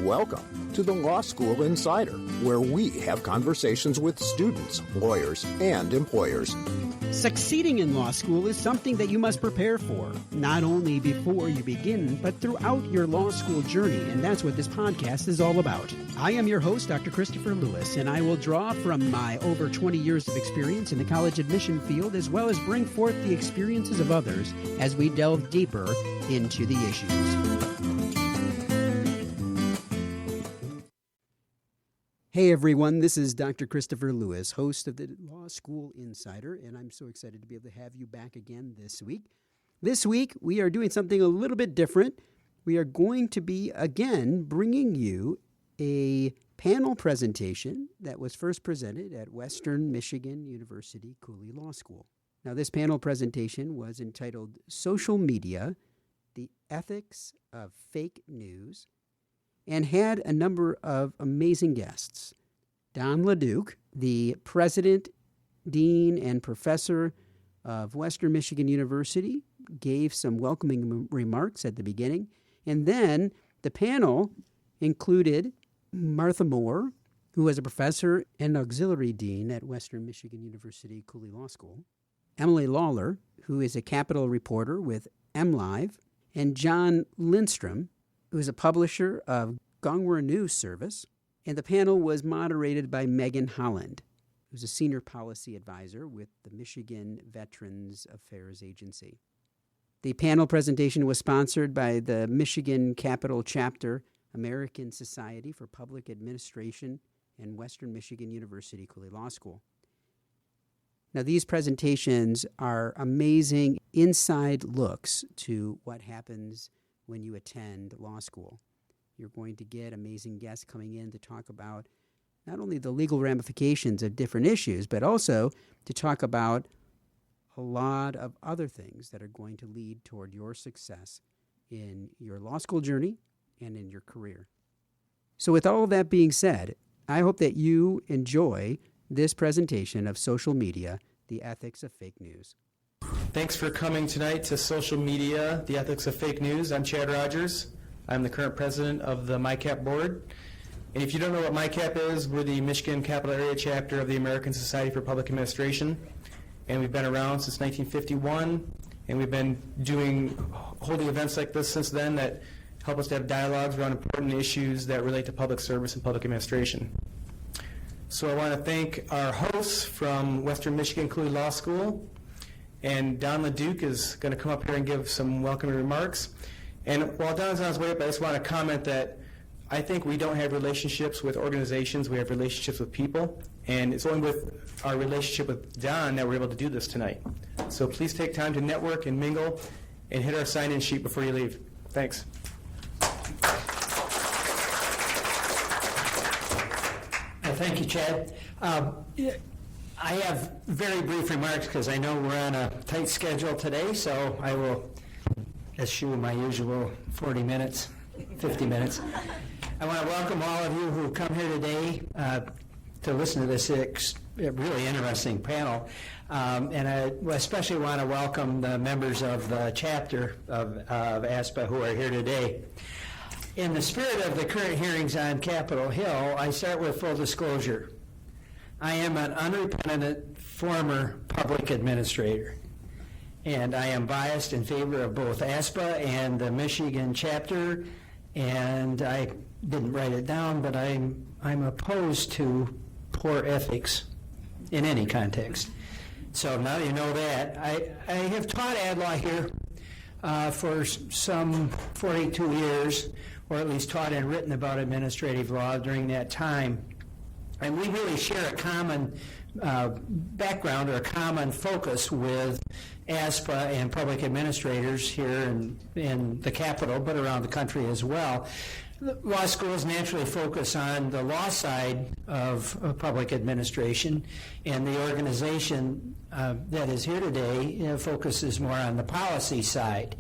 Welcome to the Law School Insider, where we have conversations with students, lawyers, and employers. Succeeding in law school is something that you must prepare for, not only before you begin, but throughout your law school journey, and that's what this podcast is all about. I am your host, Dr. Christopher Lewis, and I will draw from my over 20 years of experience in the college admission field, as well as bring forth the experiences of others as we delve deeper into the issues. Hey everyone, this is Dr. Christopher Lewis, host of the Law School Insider, and I'm so excited to be able to have you back again this week. This week, we are doing something a little bit different. We are going to be, again, bringing you a panel presentation that was first presented at Western Michigan University Cooley Law School. Now, this panel presentation was entitled Social Media, the Ethics of Fake News, and had a number of amazing guests. Don LeDuc, the president, dean, and professor of Western Michigan University, gave some welcoming remarks at the beginning. And then the panel included Martha Moore, who was a professor and auxiliary dean at Western Michigan University Cooley Law School, Emily Lawler, who is a Capitol reporter with MLive, and John Lindstrom, who is a publisher of Gongwer News Service, and the panel was moderated by Megan Holland, who's a senior policy advisor with the Michigan Veterans Affairs Agency. The panel presentation was sponsored by the Michigan Capitol Chapter, American Society for Public Administration, and Western Michigan University Cooley Law School. Now, these presentations are amazing inside looks to what happens when you attend law school. You're going to get amazing guests coming in to talk about not only the legal ramifications of different issues, but also to talk about a lot of other things that are going to lead toward your success in your law school journey and in your career. So with all of that being said, I hope that you enjoy this presentation of Social Media, the Ethics of Fake News. Thanks for coming tonight to Social Media, the Ethics of Fake News. I'm Chad Rogers. I'm the current president of the MICAP board. And if you don't know what MICAP is, we're the Michigan Capital Area chapter of the American Society for Public Administration. And we've been around since 1951. And we've been holding events like this since then that help us to have dialogues around important issues that relate to public service and public administration. So I want to thank our hosts from Western Michigan Cooley Law School. And Don LeDuc is going to come up here and give some welcoming remarks. And while Don's on his way up, I just want to comment that I think we don't have relationships with organizations, we have relationships with people. And it's only with our relationship with Don that we're able to do this tonight. So please take time to network and mingle and hit our sign-in sheet before you leave. Thanks. Thank you, Chad. I have very brief remarks because I know we're on a tight schedule today, so I will eschew my usual 40 minutes, 50 minutes. I want to welcome all of you who come here today to listen to this really interesting panel. And I especially want to welcome the members of the chapter of ASPA who are here today. In the spirit of the current hearings on Capitol Hill, I start with full disclosure. I am an unrepentant former public administrator, and I am biased in favor of both ASPA and the Michigan chapter, and I didn't write it down, but I'm opposed to poor ethics in any context. So now you know that. I have taught ad law here for some 42 years, or at least taught and written about administrative law during that time. And we really share a common background or a common focus with ASPA and public administrators here in the Capitol, but around the country as well. Law schools naturally focus on the law side of public administration, and the organization that is here today focuses more on the policy side.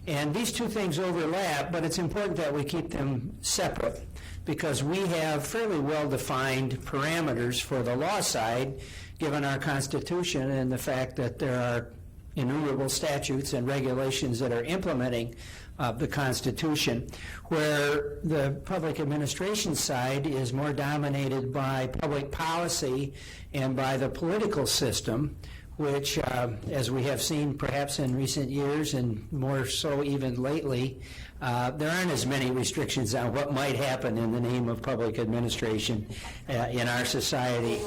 And these two things overlap, but it's important that we keep them separate because we have fairly well-defined parameters for the law side, given our Constitution and the fact that there are innumerable statutes and regulations that are implementing of the Constitution, where the public administration side is more dominated by public policy and by the political system, which, as we have seen perhaps in recent years and more so even lately, there aren't as many restrictions on what might happen in the name of public administration in our society.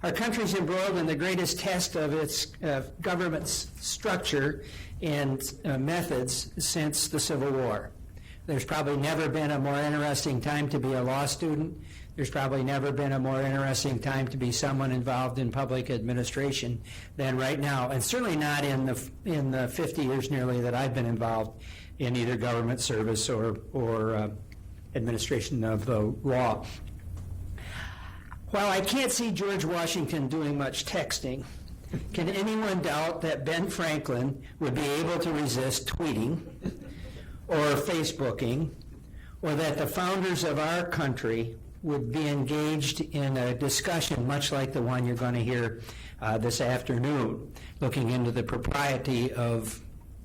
Our country's embroiled in the greatest test of its government structure and methods since the Civil War. There's probably never been a more interesting time to be a law student. There's probably never been a more interesting time to be someone involved in public administration than right now, and certainly not in the 50 years nearly that I've been involved in either government service or administration of the law. While I can't see George Washington doing much texting, can anyone doubt that Ben Franklin would be able to resist tweeting or Facebooking, or that the founders of our country would be engaged in a discussion much like the one you're going to hear this afternoon, looking into the propriety of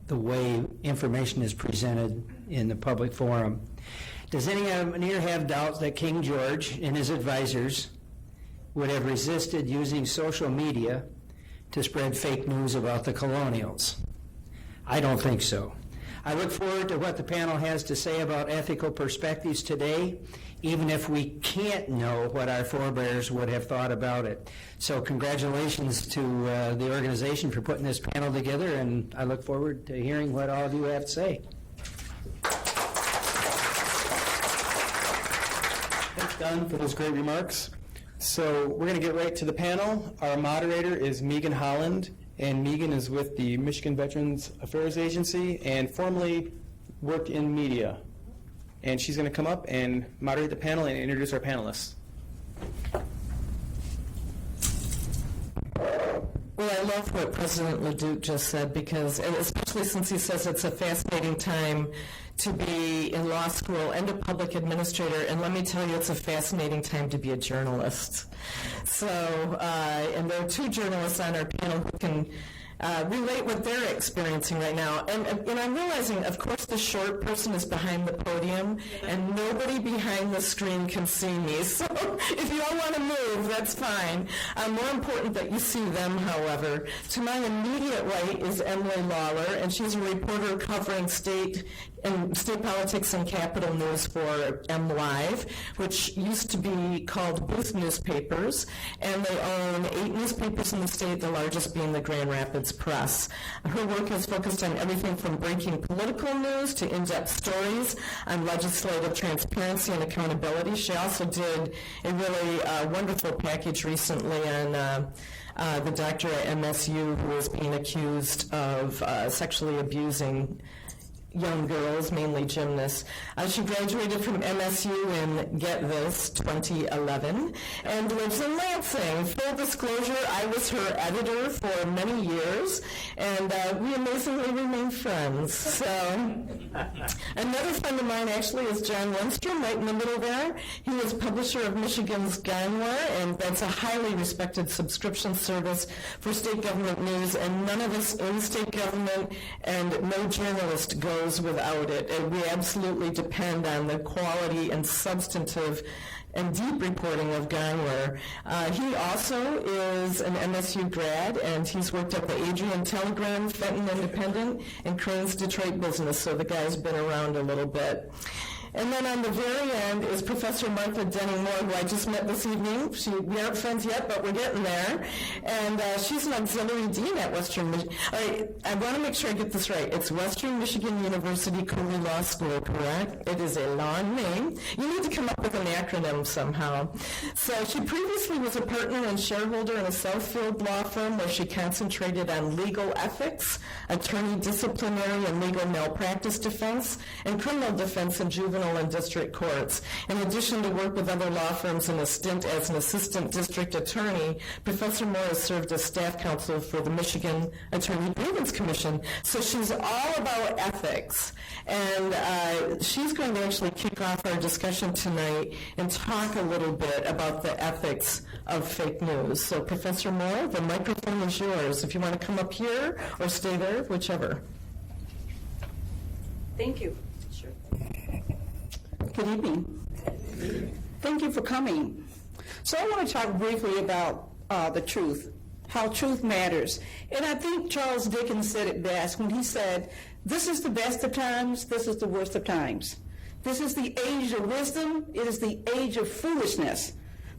the way information is presented in the public forum? Does anyone here have doubts that King George and his advisors would have resisted using social media to spread fake news about the colonials? I don't think so. I look forward to what the panel has to say about ethical perspectives today, even if we can't know what our forebears would have thought about it. So congratulations to the organization for putting this panel together, and I look forward to hearing what all of you have to say. Thanks, Don, for those great remarks. So we're going to get right to the panel. Our moderator is Megan Holland, and Megan is with the Michigan Veterans Affairs Agency and formerly worked in media. And she's going to come up and moderate the panel and introduce our panelists. Well, I love what President LeDuc just said, because, and especially since he says it's a fascinating time to be in law school and a public administrator, and let me tell you, it's a fascinating time to be a journalist. So, and there are two journalists on our panel who can relate what they're experiencing right now. And I'm realizing, of course, the short person is behind the podium, and nobody behind the screen can see me. So if you all want to move, that's fine. More important that you see them, however. To my immediate right is Emily Lawler, and she's a reporter covering state politics and Capitol News for MLive, which used to be called Booth Newspapers, and they own 8 newspapers in the state, the largest being the Grand Rapids Press. Her work is focused on everything from breaking political news to in-depth stories on legislative transparency and accountability. She also did a really wonderful package recently on the doctor at MSU who was being accused of sexually abusing young girls, mainly gymnasts. She graduated from MSU in, get this, 2011, and lives in Lansing. Full disclosure, I was her editor for many years, and we amazingly remain friends. So, another friend of mine actually is John Lindstrom, right in the middle there. He is publisher of Michigan's Ganwar, and that's a highly respected subscription service for state government news, and none of us in state government and no journalist goes without it. And we absolutely depend on the quality and substantive and deep reporting of Ganwar. He also is an MSU grad, and he's worked at the Adrian Telegram, Fenton Independent, and Crane's Detroit Business, so the guy's been around a little bit. And then on the very end is Professor Martha Denning-Moore, who I just met this evening. We aren't friends yet, but we're getting there. And she's an auxiliary dean at Western Michigan. I want to make sure I get this right. It's Western Michigan University Cooley Law School, correct? It is a long name. You need to come up with an acronym somehow. So she previously was a partner and shareholder in a Southfield law firm where she concentrated on legal ethics, attorney disciplinary and legal malpractice defense, and criminal defense in juvenile and district courts. In addition to work with other law firms and a stint as an assistant district attorney, Professor Moore has served as staff counsel for the Michigan Attorney Grievance Commission. So she's all about ethics. And she's going to actually kick off our discussion tonight and talk a little bit about the ethics of fake news. So Professor Moore, the microphone is yours. If you want to come up here or stay there, whichever. Thank you. Sure. Good evening. Thank you for coming. So I want to talk briefly about the truth, how truth matters. And I think Charles Dickens said it best when he said, this is the best of times, this is the worst of times. This is the age of wisdom, it is the age of foolishness.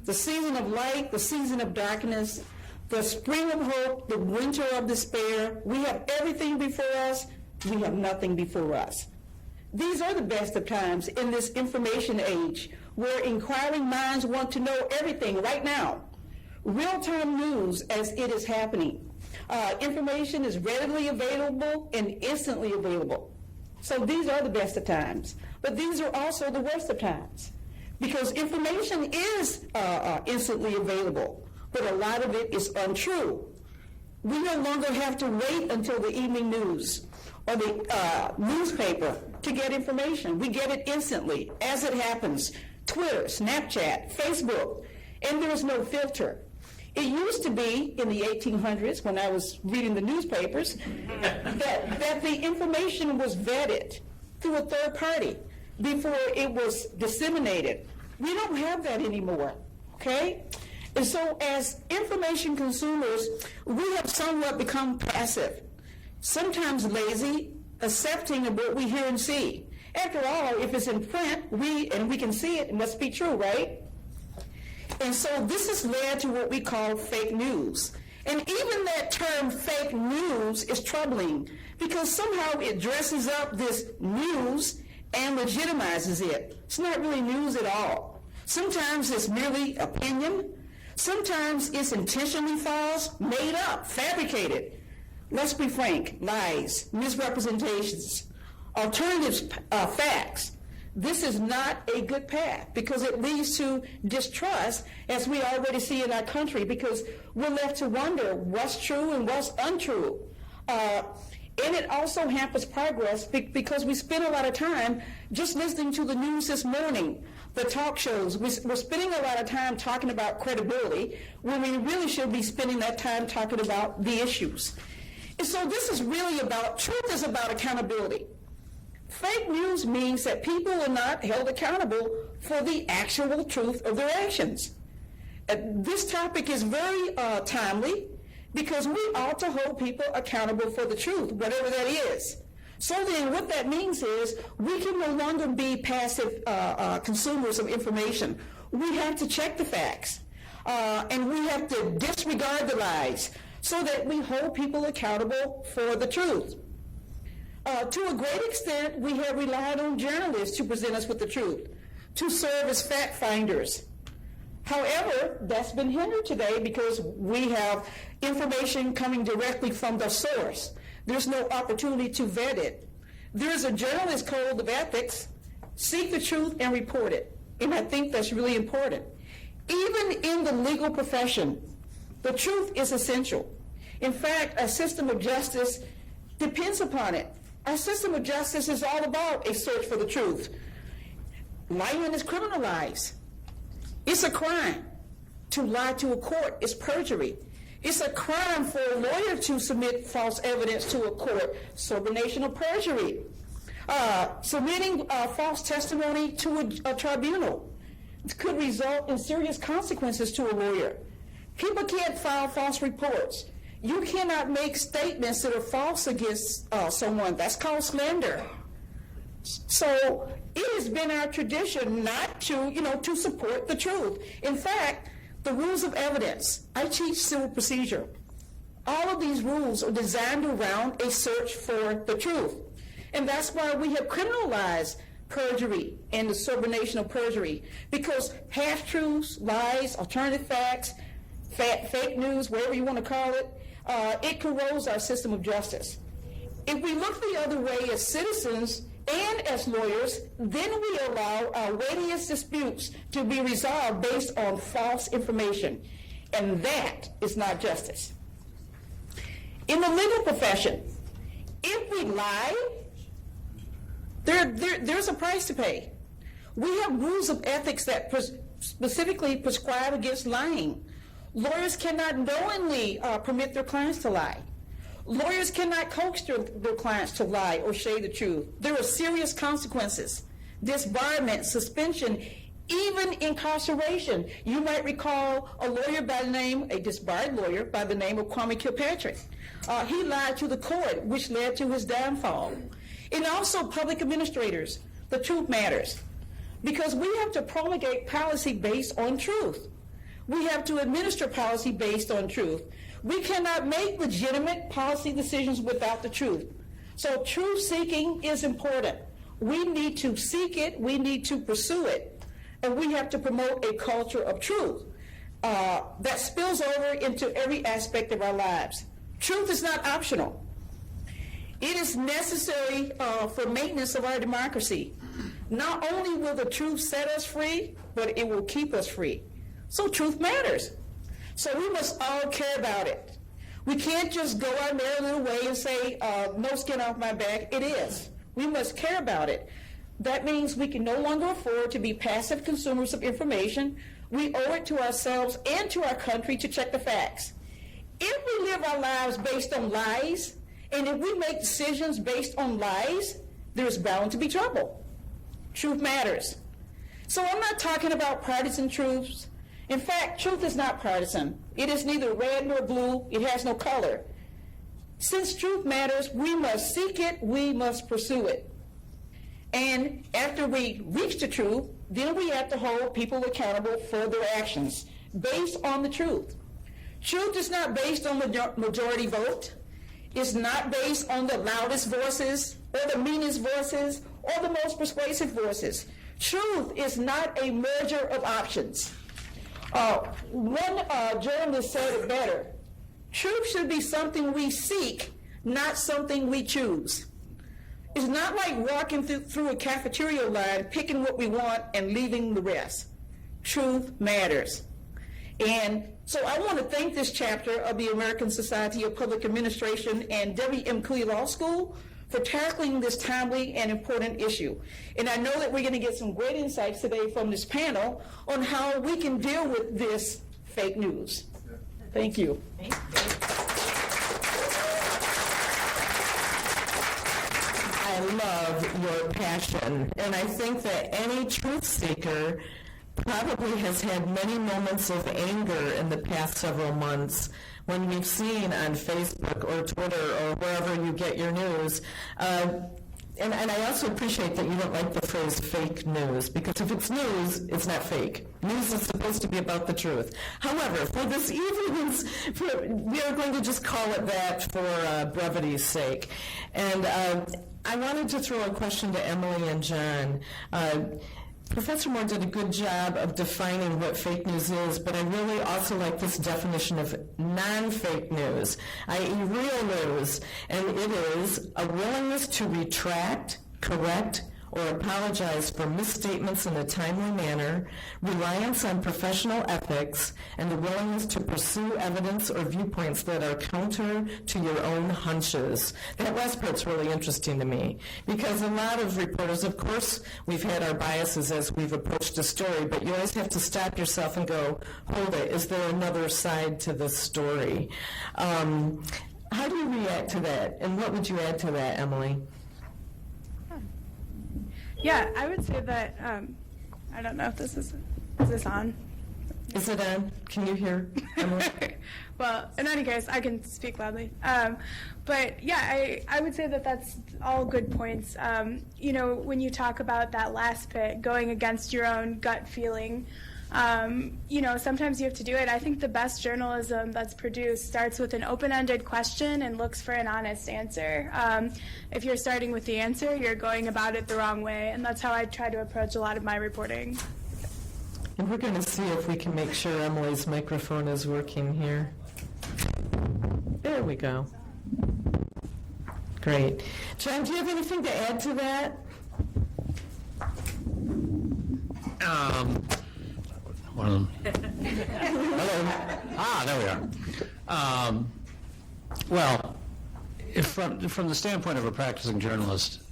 The season of light, the season of darkness, the spring of hope, the winter of despair. We have everything before us, we have nothing before us. These are the best of times in this information age where inquiring minds want to know everything right now. Real-time news as it is happening. Information is readily available and instantly available. So these are the best of times. But these are also the worst of times because information is instantly available, but a lot of it is untrue. We no longer have to wait until the evening news or the newspaper to get information. We get it instantly as it happens. Twitter, Snapchat, Facebook, and there is no filter. It used to be in the 1800s when I was reading the newspapers that the information was vetted through a third party before it was disseminated. We don't have that anymore, okay? And so as information consumers, we have somewhat become passive, sometimes lazy, accepting of what we hear and see. After all, if it's in print, we can see it, it must be true, right? And so this has led to what we call fake news. And even that term fake news is troubling because somehow it dresses up this news and legitimizes it. It's not really news at all. Sometimes it's merely opinion. Sometimes it's intentionally false, made up, fabricated. Let's be frank, lies, misrepresentations, alternative facts. This is not a good path because it leads to distrust, as we already see in our country, because we're left to wonder what's true and what's untrue. And it also hampers progress because we spend a lot of time just listening to the news this morning, the talk shows. We're spending a lot of time talking about credibility when we really should be spending that time talking about the issues. And so this is really about, truth is about accountability. Fake news means that people are not held accountable for the actual truth of their actions. This topic is very timely because we ought to hold people accountable for the truth, whatever that is. So then what that means is we can no longer be passive consumers of information. We have to check the facts, and we have to disregard the lies so that we hold people accountable for the truth. To a great extent, we have relied on journalists to present us with the truth, to serve as fact finders. However, that's been hindered today because we have information coming directly from the source. There's no opportunity to vet it. There's a journalist code of ethics. Seek the truth and report it. And I think that's really important. Even in the legal profession, the truth is essential. In fact, a system of justice depends upon it. Our system of justice is all about a search for the truth. Lying is criminalized. It's a crime to lie to a court. It's perjury. It's a crime for a lawyer to submit false evidence to a court. Subordination of perjury. Submitting false testimony to a tribunal could result in serious consequences to a lawyer. People can't file false reports. You cannot make statements that are false against someone. That's called slander. So it has been our tradition not to support the truth. In fact, the rules of evidence, I teach civil procedure. All of these rules are designed around a search for the truth. And that's why we have criminalized perjury and the subordination of perjury, because half-truths, lies, alternative facts, fake news, whatever you want to call it, it corrodes our system of justice. If we look the other way as citizens and as lawyers, then we allow our weightiest disputes to be resolved based on false information. And that is not justice. In the legal profession, if we lie, there's a price to pay. We have rules of ethics that specifically prescribe against lying. Lawyers cannot knowingly permit their clients to lie. Lawyers cannot coax their clients to lie or shade the truth. There are serious consequences: disbarment, suspension, even incarceration. You might recall a disbarred lawyer by the name of Kwame Kilpatrick. He lied to the court, which led to his downfall. And also public administrators. The truth matters, because we have to promulgate policy based on truth. We have to administer policy based on truth. We cannot make legitimate policy decisions without the truth. So truth seeking is important. We need to seek it, we need to pursue it, and we have to promote a culture of truth that spills over into every aspect of our lives. Truth is not optional. It is necessary for maintenance of our democracy. Not only will the truth set us free, but it will keep us free. So truth matters. So we must all care about it. We can't just go our merry little way and say, no skin off my back. It is. We must care about it. That means we can no longer afford to be passive consumers of information. We owe it to ourselves and to our country to check the facts. If we live our lives based on lies, and if we make decisions based on lies, there's bound to be trouble. Truth matters. So I'm not talking about partisan truths. In fact, truth is not partisan. It is neither red nor blue. It has no color. Since truth matters, we must seek it, we must pursue it. And after we reach the truth, then we have to hold people accountable for their actions based on the truth. Truth is not based on the majority vote. It's not based on the loudest voices or the meanest voices or the most persuasive voices. Truth is not a merger of options. One journalist said it better. Truth should be something we seek, not something we choose. It's not like walking through a cafeteria line, picking what we want and leaving the rest. Truth matters. And so I want to thank this chapter of the American Society of Public Administration and W. M. Cooley Law School for tackling this timely and important issue. And I know that we're going to get some great insights today from this panel on how we can deal with this fake news. Thank you. I love your passion, and I think that any truth seeker probably has had many moments of anger in the past several months when we've seen on Facebook or Twitter or wherever you get your news. And I also appreciate that you don't like the phrase fake news, because if it's news, it's not fake. News is supposed to be about the truth. However, for this evening's, we are going to just call it that for brevity's sake. And I wanted to throw a question to Emily and John. Professor Moore did a good job of defining what fake news is, but I really also like this definition of non-fake news, i.e. real news, and it is a willingness to retract, correct, or apologize for misstatements in a timely manner, reliance on professional ethics, and the willingness to pursue evidence or viewpoints that are counter to your own hunches. That last part's really interesting to me, because a lot of reporters, of course, we've had our biases as we've approached a story, but you always have to stop yourself and go, hold it, is there another side to this story? How do you react to that, and what would you add to that, Emily? Yeah, I would say that, I don't know if this is this on? Is it on? Can you hear, Emily? Well, in any case, I can speak loudly. But yeah, I would say that that's all good points. You know, when you talk about that last bit, going against your own gut feeling, you know, sometimes you have to do it. I think the best journalism that's produced starts with an open-ended question and looks for an honest answer. If you're starting with the answer, you're going about it the wrong way, and that's how I try to approach a lot of my reporting. And we're going to see if we can make sure Emily's microphone is working here. There we go. Great. John, do you have anything to add to that? One of them. Hello. There we are. Well, from the standpoint of a practicing journalist,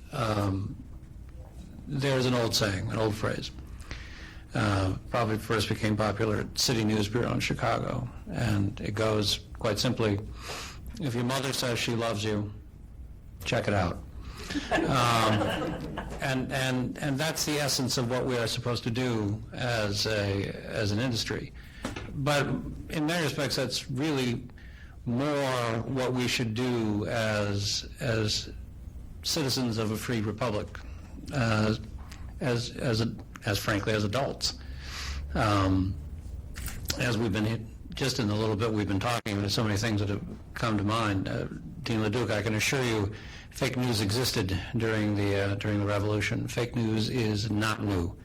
there's an old saying, an old phrase. Probably first became popular at City News Bureau in Chicago, and it goes quite simply, If your mother says she loves you, check it out. And that's the essence of what we are supposed to do as an industry. But in many respects, that's really more what we should do as citizens of a free republic, as frankly as adults. As we've been just in the little bit we've been talking, there's so many things that have come to mind. Dean LeDuc, I can assure you, fake news existed during the revolution. Fake news is not new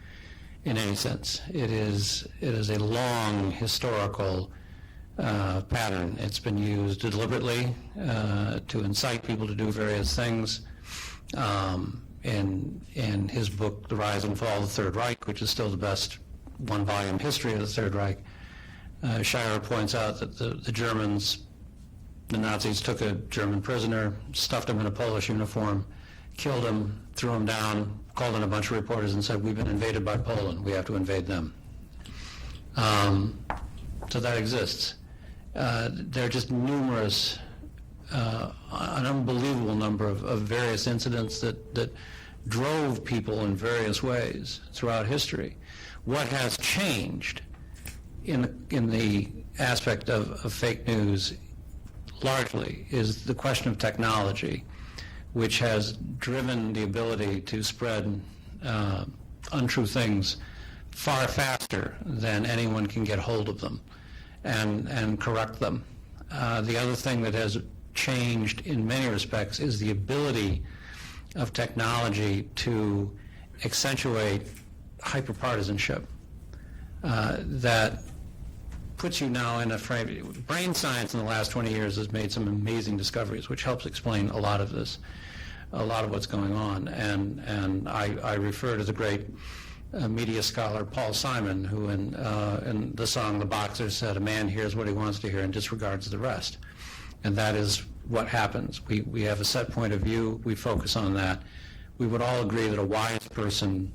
in any sense. It is a long historical pattern. It's been used deliberately to incite people to do various things. In his book, The Rise and Fall of the Third Reich, which is still the best one-volume history of the Third Reich, Scheirer points out that the Germans, the Nazis took a German prisoner, stuffed him in a Polish uniform, killed him, threw him down, called in a bunch of reporters and said, "We've been invaded by Poland. We have to invade them." So that exists. There are just numerous, an unbelievable number of various incidents that drove people in various ways throughout history. What has changed in the aspect of fake news largely is the question of technology, which has driven the ability to spread untrue things far faster than anyone can get hold of them and correct them. The other thing that has changed in many respects is the ability of technology to accentuate hyperpartisanship that puts you now in a frame. Brain science in the last 20 years has made some amazing discoveries, which helps explain a lot of this, a lot of what's going on. And I refer to the great media scholar Paul Simon, who in the song The Boxer said, "A man hears what he wants to hear and disregards the rest." And that is what happens. We have a set point of view. We focus on that. We would all agree that a wise person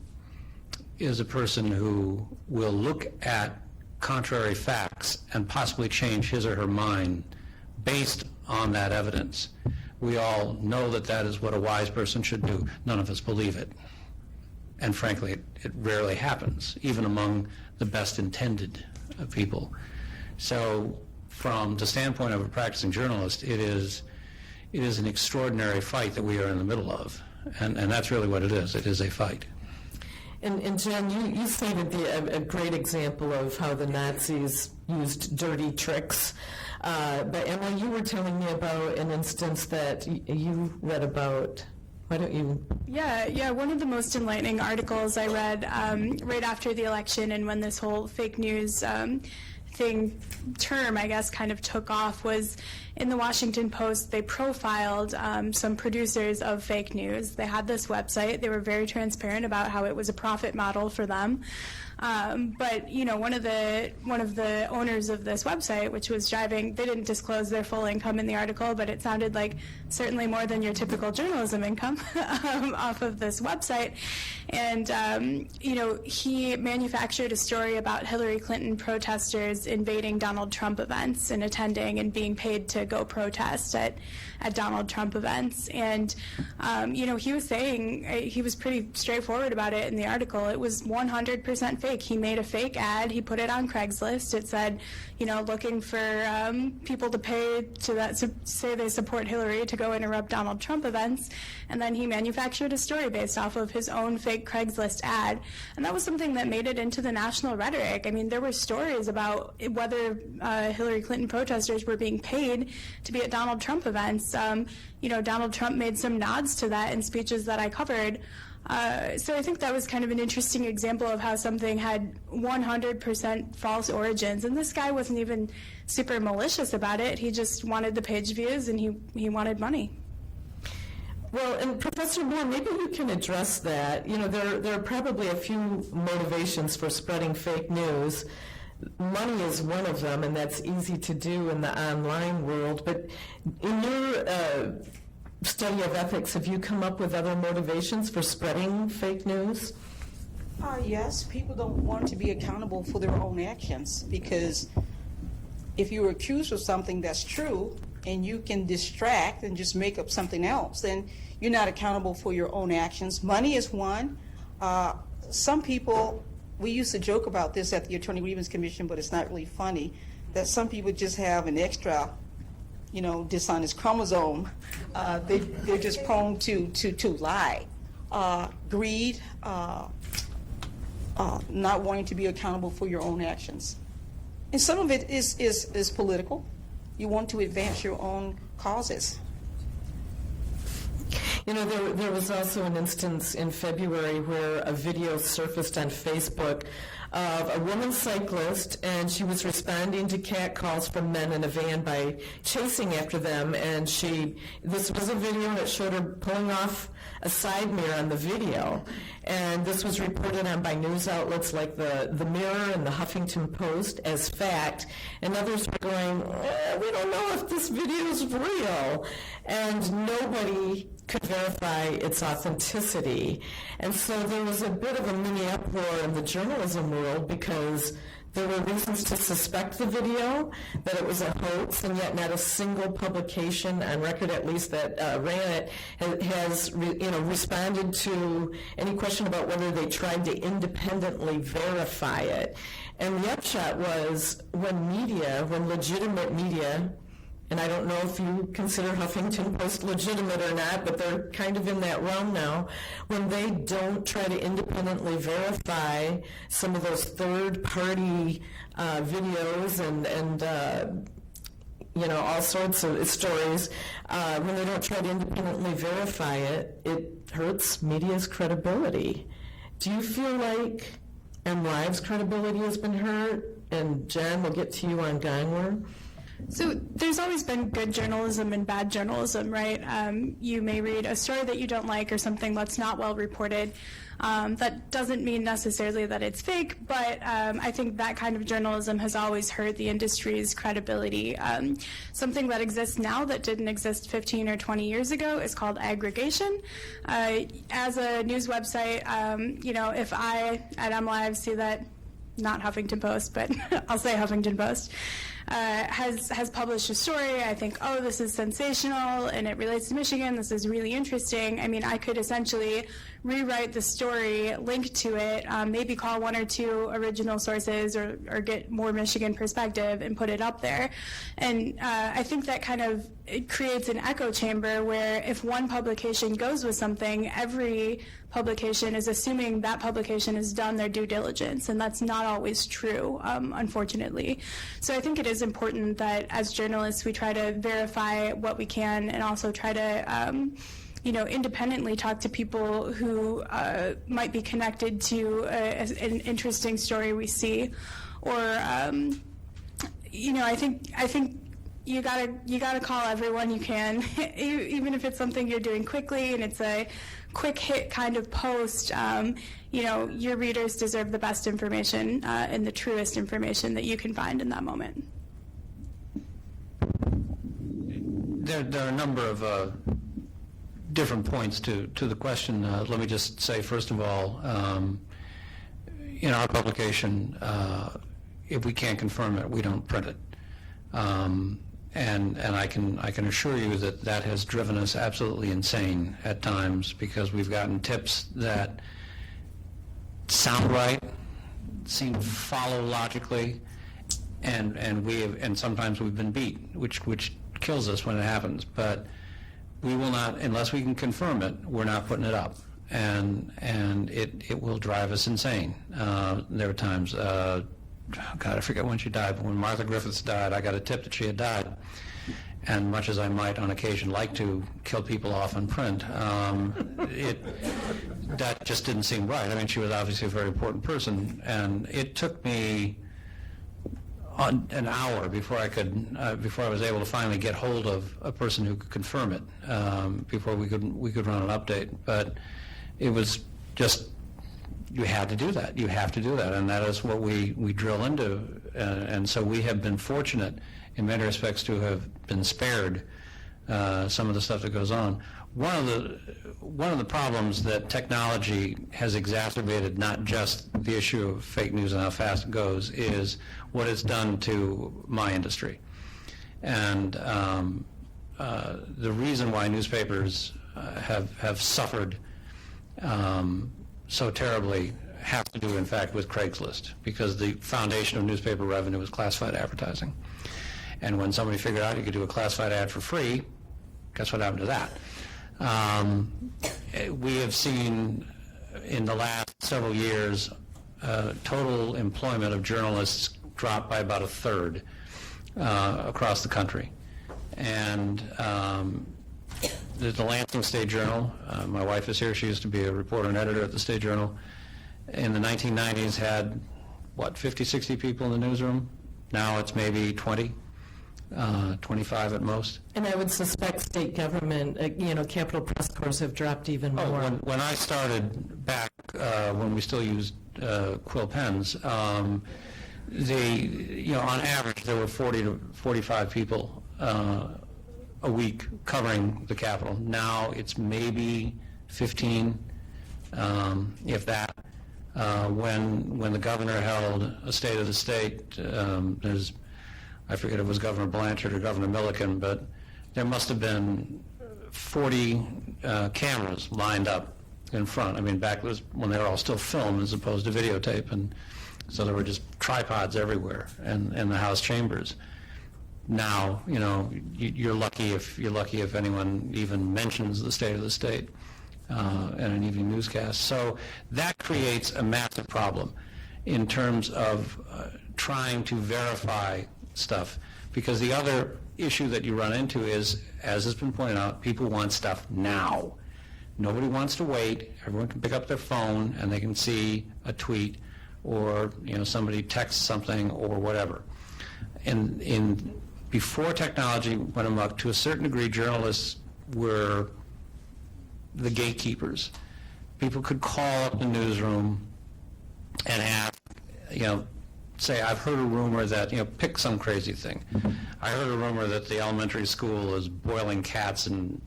is a person who will look at contrary facts and possibly change his or her mind based on that evidence. We all know that that is what a wise person should do. None of us believe it. And frankly, it rarely happens, even among the best intended people. So from the standpoint of a practicing journalist, it is an extraordinary fight that we are in the middle of. And that's really what it is. It is a fight. And Jen, you cited a great example of how the Nazis used dirty tricks. But Emma, you were telling me about an instance that you read about. Why don't you? Yeah. One of the most enlightening articles I read right after the election and when this whole fake news term, I guess, kind of took off was in the Washington Post. They profiled some producers of fake news. They had this website. They were very transparent about how it was a profit model for them. But one of the owners of this website, which was driving, they didn't disclose their full income in the article, but it sounded like certainly more than your typical journalism income off of this website. And he manufactured a story about Hillary Clinton protesters invading Donald Trump events and attending and being paid to go protest at Donald Trump events. And he was saying, he was pretty straightforward about it in the article. It was 100% fake. He made a fake ad. He put it on Craigslist. It said, looking for people to pay to say they support Hillary to go interrupt Donald Trump events. And then he manufactured a story based off of his own fake Craigslist ad. And that was something that made it into the national rhetoric. I mean, there were stories about whether Hillary Clinton protesters were being paid to be at Donald Trump events. Donald Trump made some nods to that in speeches that I covered. So I think that was kind of an interesting example of how something had 100% false origins. And this guy wasn't even super malicious about it. He just wanted the page views and he wanted money. Well, and Professor Moore, maybe you can address that. There are probably a few motivations for spreading fake news. Money is one of them, and that's easy to do in the online world. But in your study of ethics, have you come up with other motivations for spreading fake news? Yes, people don't want to be accountable for their own actions, because if you're accused of something that's true and you can distract and just make up something else, then you're not accountable for your own actions. Money is one. Some people, we used to joke about this at the Attorney Grievance Commission, but it's not really funny, that some people just have an extra, dishonest chromosome. They're just prone to lie. Greed, not wanting to be accountable for your own actions. And some of it is political. You want to advance your own causes. There was also an instance in February where a video surfaced on Facebook of a woman cyclist, and she was responding to catcalls from men in a van by chasing after them, and this was a video that showed her pulling off a side mirror on the video, and this was reported on by news outlets like the Mirror and the Huffington Post as fact, and others were going, we don't know if this video is real, and nobody could verify its authenticity. And so there was a bit of a mini uproar in the journalism world because there were reasons to suspect the video, that it was a hoax, and yet not a single publication on record, at least that ran it, has responded to any question about whether they tried to independently verify it. And the upshot was when legitimate media, and I don't know if you consider Huffington Post legitimate or not, but they're kind of in that realm now, when they don't try to independently verify some of those third-party videos and all sorts of stories, when they don't try to independently verify it, it hurts media's credibility. Do you feel like MLive's credibility has been hurt? And Jen, we'll get to you on Gangler. So there's always been good journalism and bad journalism, right? You may read a story that you don't like or something that's not well reported. That doesn't mean necessarily that it's fake, but I think that kind of journalism has always hurt the industry's credibility. Something that exists now that didn't exist 15 or 20 years ago is called aggregation. As a news website, if I at MLive see that, not Huffington Post, but I'll say Huffington Post, has published a story, I think, oh, this is sensational, and it relates to Michigan, this is really interesting. I mean, I could essentially rewrite the story, link to it, maybe call one or two original sources or get more Michigan perspective and put it up there. And I think that it creates an echo chamber where if one publication goes with something, every publication is assuming that publication has done their due diligence, and that's not always true, unfortunately. So I think it is important that as journalists we try to verify what we can and also try to independently talk to people who might be connected to an interesting story we see, or I think you gotta call everyone you can, even if it's something you're doing quickly and it's a quick hit kind of post. Your readers deserve the best information and the truest information that you can find in that moment. There are a number of different points to the question. Let me just say, first of all, in our publication, if we can't confirm it, we don't print it. And I can assure you that has driven us absolutely insane at times, because we've gotten tips that sound right, seem to follow logically, and sometimes we've been beat, which kills us when it happens. But we will not, unless we can confirm it, we're not putting it up, and it will drive us insane. There were times, God, I forget when she died, but when Martha Griffiths died, I got a tip that she had died. And much as I might on occasion like to kill people off in print, that just didn't seem right. I mean, she was obviously a very important person, and it took me an hour before I was able to finally get hold of a person who could confirm it, before we could run an update. But it was just, you had to do that. You have to do that, and that is what we drill into. And so we have been fortunate in many respects to have been spared some of the stuff that goes on. One of the problems that technology has exacerbated, not just the issue of fake news and how fast it goes, is what it's done to my industry. And the reason why newspapers have suffered so terribly has to do, in fact, with Craigslist, because the foundation of newspaper revenue is classified advertising. And when somebody figured out you could do a classified ad for free, guess what happened to that? We have seen in the last several years total employment of journalists drop by about a third across the country. And the Lansing State Journal, my wife is here, she used to be a reporter and editor at the State Journal, in the 1990s had, 50, 60 people in the newsroom? Now it's maybe 20, 25 at most. And I would suspect state government, Capital Press Corps have dropped even more. When I started back, when we still used quill pens, on average there were 40 to 45 people a week covering the Capitol. Now it's maybe 15, if that. When the governor held a State of the State, I forget if it was Governor Blanchard or Governor Milliken, but there must have been 40 cameras lined up in front. I mean, back when they were all still film as opposed to videotape, and so there were just tripods everywhere in the House chambers. Now, you're lucky if anyone even mentions the State of the State in an evening newscast. So that creates a massive problem in terms of trying to verify stuff, because the other issue that you run into is, as has been pointed out, people want stuff now. Nobody wants to wait. Everyone can pick up their phone and they can see a tweet or somebody texts something or whatever. And before technology went amok, to a certain degree, journalists were the gatekeepers. People could call up the newsroom and ask, say, I've heard a rumor that, pick some crazy thing. I heard a rumor that the elementary school is boiling cats and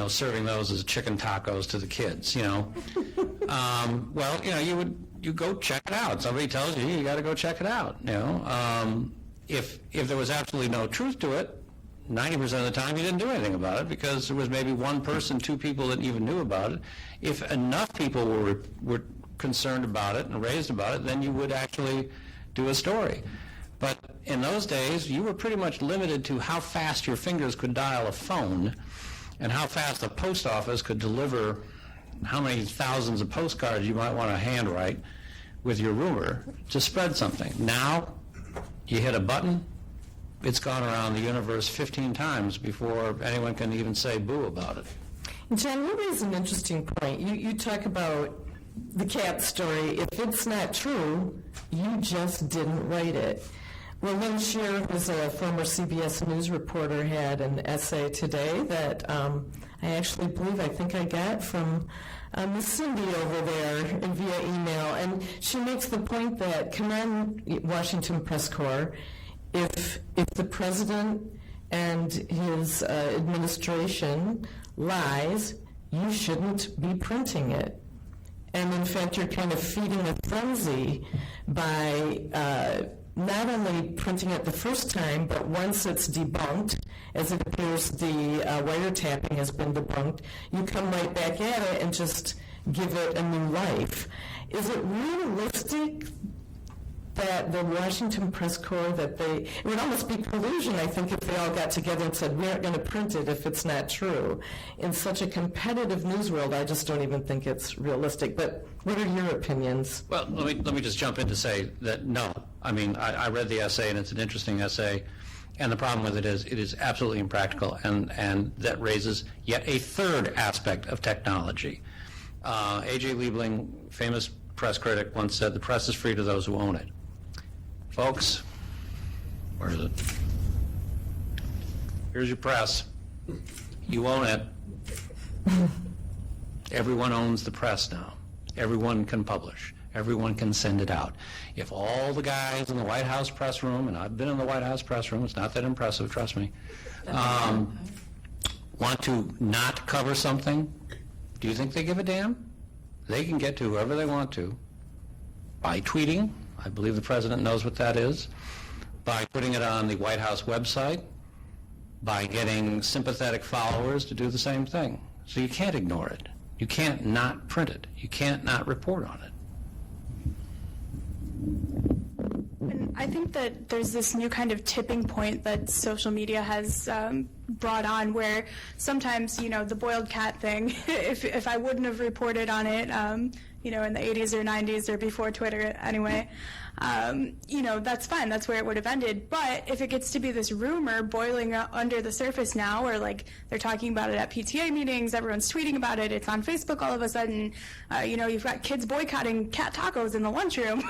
serving those as chicken tacos to the kids, Well, you go check it out. Somebody tells you, you got to go check it out, If there was absolutely no truth to it, 90% of the time you didn't do anything about it, because there was maybe one person, two people that even knew about it. If enough people were concerned about it and raised about it, then you would actually do a story. But in those days, you were pretty much limited to how fast your fingers could dial a phone and how fast the post office could deliver how many thousands of postcards you might want to handwrite with your rumor to spread something. Now, you hit a button, it's gone around the universe 15 times before anyone can even say boo about it. John, you raise an interesting point. You talk about the cat story. If it's not true, you just didn't write it. Well, Lynn Shear, who's a former CBS News reporter, had an essay today that I think I got from Miss Cindy over there via email, and she makes the point that, come on, Washington Press Corps, if the president and his administration lies, you shouldn't be printing it. And in fact, you're kind of feeding a frenzy by not only printing it the first time, but once it's debunked, as it appears the wiretapping has been debunked, you come right back at it and just give it a new life. Is it realistic that the Washington Press Corps, it would almost be collusion, I think, if they all got together and said, we aren't going to print it if it's not true. In such a competitive news world, I just don't even think it's realistic. But what are your opinions? Well, let me just jump in to say that no. I mean, I read the essay, and it's an interesting essay, and the problem with it is absolutely impractical, and that raises yet a third aspect of technology. A.J. Liebling, famous press critic, once said, the press is free to those who own it. Folks, where is it? Here's your press. You own it. Everyone owns the press now. Everyone can publish. Everyone can send it out. If all the guys in the White House press room, and I've been in the White House press room, it's not that impressive, trust me, want to not cover something, do you think they give a damn? They can get to whoever they want to by tweeting. I believe the president knows what that is. By putting it on the White House website, by getting sympathetic followers to do the same thing. So you can't ignore it. You can't not print it. You can't not report on it. And I think that there's this new kind of tipping point that social media has brought on, where sometimes, the boiled cat thing, if I wouldn't have reported on it, in the 80s or 90s or before Twitter anyway, that's fine. That's where it would have ended. But if it gets to be this rumor boiling under the surface now, or like they're talking about it at PTA meetings, everyone's tweeting about it, it's on Facebook all of a sudden, you've got kids boycotting cat tacos in the lunchroom.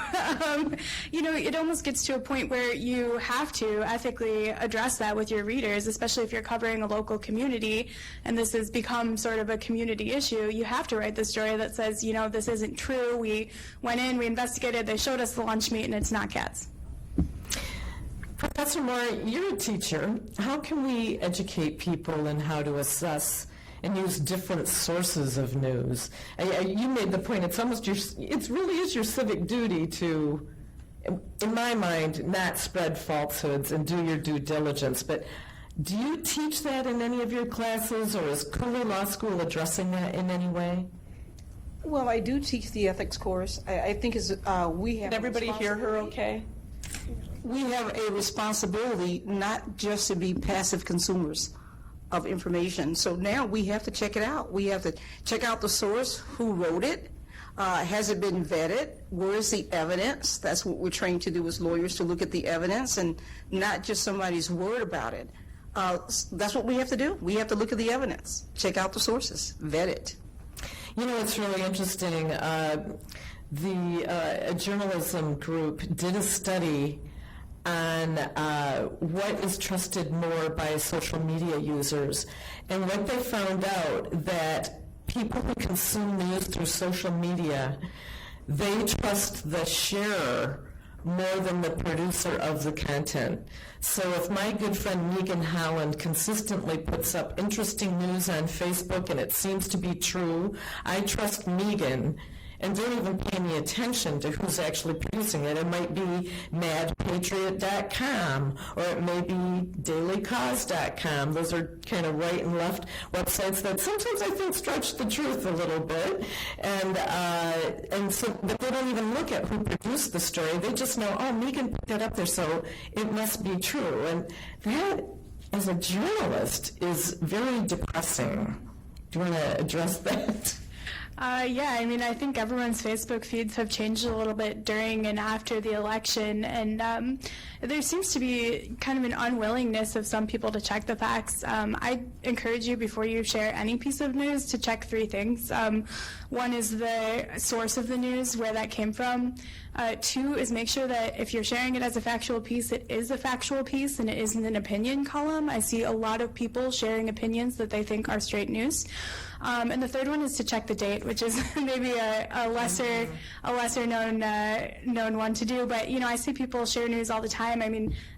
It almost gets to a point where you have to ethically address that with your readers, especially if you're covering a local community and this has become sort of a community issue. You have to write the story that says, this isn't true. We went in, we investigated, they showed us the lunch meat, and it's not cats. Professor Moore, you're a teacher. How can we educate people in how to assess and use different sources of news? You made the point, it really is your civic duty to, in my mind, not spread falsehoods and do your due diligence. But do you teach that in any of your classes, or is Cooler Law School addressing that in any way? Well, I do teach the ethics course. I think we have. Can everybody hear her okay? We have a responsibility not just to be passive consumers of information. So now we have to check it out. We have to check out the source, who wrote it, has it been vetted, where is the evidence? That's what we're trained to do as lawyers, to look at the evidence and not just somebody's word about it. That's what we have to do. We have to look at the evidence, check out the sources, vet it. It's really interesting. A journalism group did a study on what is trusted more by social media users. And what they found out, that people who consume news through social media, they trust the sharer more than the producer of the content. So if my good friend Megan Holland consistently puts up interesting news on Facebook and it seems to be true, I trust Megan and don't even pay any attention to who's actually producing it. It might be madpatriot.com, or it may be dailycause.com. Those are kind of right and left websites that sometimes I think stretch the truth a little bit. And so, but they don't even look at who produced the story. They just know, oh, Megan put that up there, so it must be true. And that, as a journalist, is very depressing. Do you want to address that? I think everyone's Facebook feeds have changed a little bit during and after the election, and there seems to be kind of an unwillingness of some people to check the facts. I encourage you, before you share any piece of news, to check three things. One is the source of the news, where that came from. Two is make sure that if you're sharing it as a factual piece, it is a factual piece and it isn't an opinion column. I see a lot of people sharing opinions that they think are straight news. And the third one is to check the date, which is maybe a lesser known one to do. But I see people share news all the time.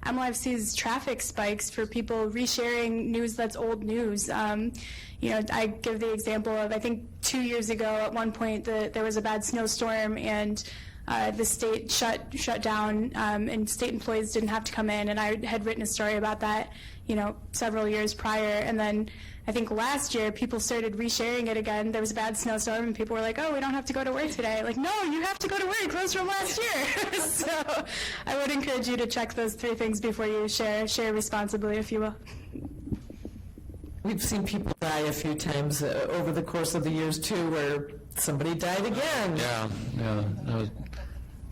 MLive sees traffic spikes for people resharing news that's old news. I give the example of, I think 2 years ago at one point there was a bad snowstorm and the state shut down, and state employees didn't have to come in, and I had written a story about that, several years prior, and then I think last year people started resharing it again. There was a bad snowstorm, and people were like, "Oh, we don't have to go to work today." Like, no, you have to go to work. Those from last year. So, I would encourage you to check those three things before you share responsibly, if you will. We've seen people die a few times over the course of the years too, where somebody died again. Yeah.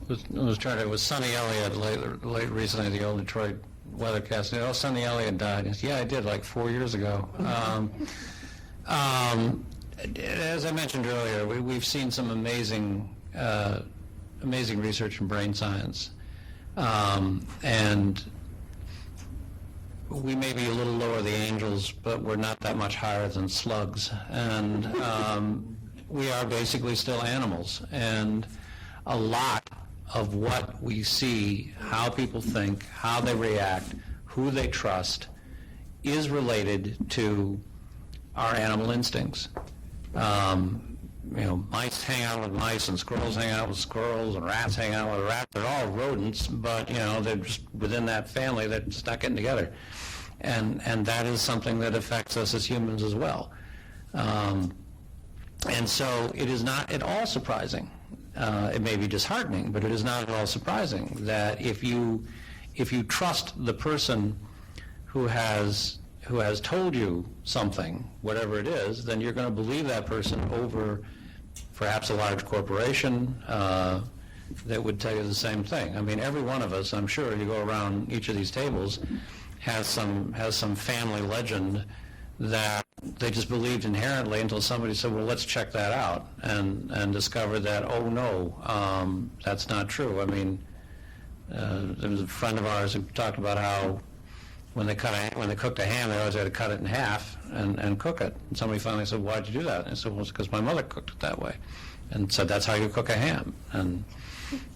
It was Sonny Elliott late recently, the old Detroit weathercast. Oh, Sonny Elliott died. He said, yeah, I did, like 4 years ago. As I mentioned earlier, we've seen some amazing research in brain science, and we may be a little lower the angels, but we're not that much higher than slugs, and we are basically still animals. And a lot of what we see, how people think, how they react, who they trust, is related to our animal instincts. Mice hang out with mice, and squirrels hang out with squirrels, and rats hang out with rats. They're all rodents, but they're just within that family. They're just not getting together. and that is something that affects us as humans as well. And so it is not at all surprising. It may be disheartening, but it is not at all surprising that if you trust the person who has told you something, whatever it is, then you're going to believe that person over perhaps a large corporation that would tell you the same thing. I mean, every one of us, I'm sure, you go around each of these tables, has some family legend that they just believed inherently until somebody said, well, let's check that out, and discovered that, oh no, that's not true. I mean, there was a friend of ours who talked about how when they cooked a ham, they always had to cut it in half and cook it. And somebody finally said, why'd you do that? And I said, well, it's because my mother cooked it that way. And said, that's how you cook a ham. And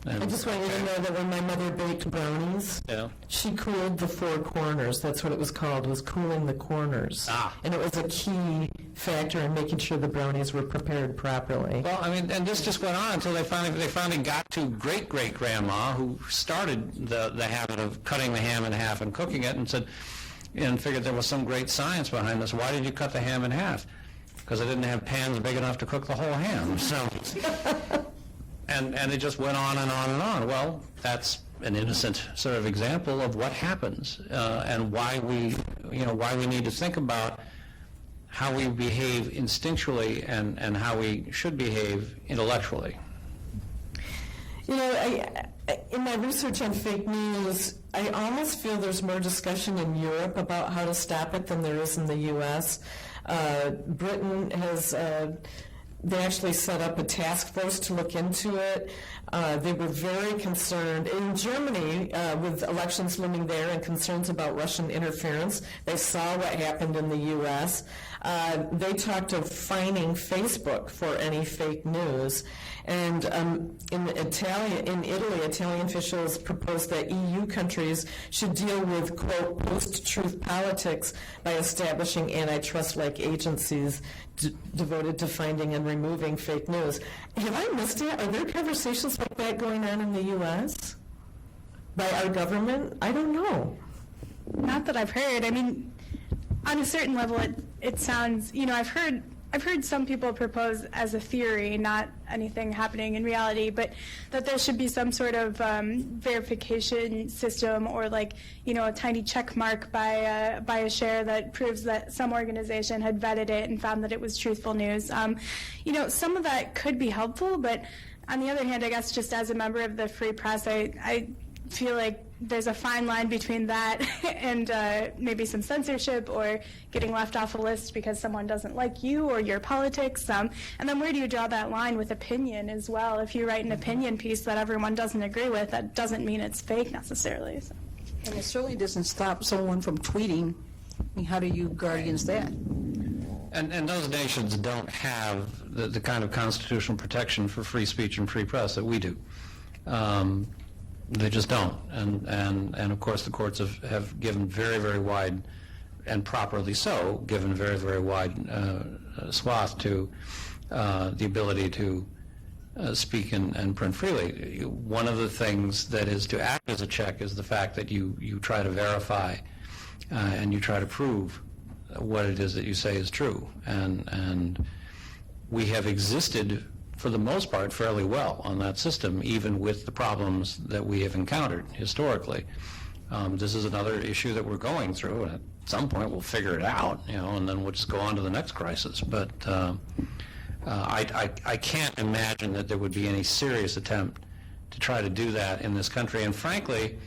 I just want you to know that when my mother baked brownies, yeah. she cooled the four corners. That's what it was called, was cooling the corners. And it was a key factor in making sure the brownies were prepared properly. Well, I mean, and this just went on until they finally got to great-great-grandma, who started the habit of cutting the ham in half and cooking it, and figured there was some great science behind this. Why did you cut the ham in half? Because I didn't have pans big enough to cook the whole ham. So, and it just went on and on and on. Well, that's an innocent sort of example of what happens, and why we need to think about how we behave instinctually and how we should behave intellectually. You know, in my research on fake news, I almost feel there's more discussion in Europe about how to stop it than there is in the U.S. Britain has, they actually set up a task force to look into it. They were very concerned. In Germany, with elections looming there and concerns about Russian interference, they saw what happened in the U.S. They talked of fining Facebook for any fake news. And in Italy, Italian officials proposed that EU countries should deal with, quote, post-truth politics by establishing antitrust-like agencies devoted to finding and removing fake news. Have I missed it? Are there conversations like that going on in the U.S. by our government? I don't know. Not that I've heard. I mean, on a certain level, it sounds, I've heard some people propose as a theory, not anything happening in reality, but that there should be some sort of verification system, or a tiny check mark by a share that proves that some organization had vetted it and found that it was truthful news. Some of that could be helpful, but on the other hand, I guess just as a member of the free press, I feel like there's a fine line between that and maybe some censorship or getting left off a list because someone doesn't like you or your politics. And then where do you draw that line with opinion as well? If you write an opinion piece that everyone doesn't agree with, that doesn't mean it's fake necessarily. So. And it certainly doesn't stop someone from tweeting. I mean, how do you guard against that? And those nations don't have the kind of constitutional protection for free speech and free press that we do. They just don't. And of course the courts have given very, very wide, and properly so, given very, very wide swath to the ability to speak and print freely. One of the things that is to act as a check is the fact that you try to verify and you try to prove what it is that you say is true. And we have existed for the most part fairly well on that system, even with the problems that we have encountered historically. This is another issue that we're going through, and at some point we'll figure it out, and then we'll just go on to the next crisis. But I can't imagine that there would be any serious attempt to try to do that in this country. And frankly,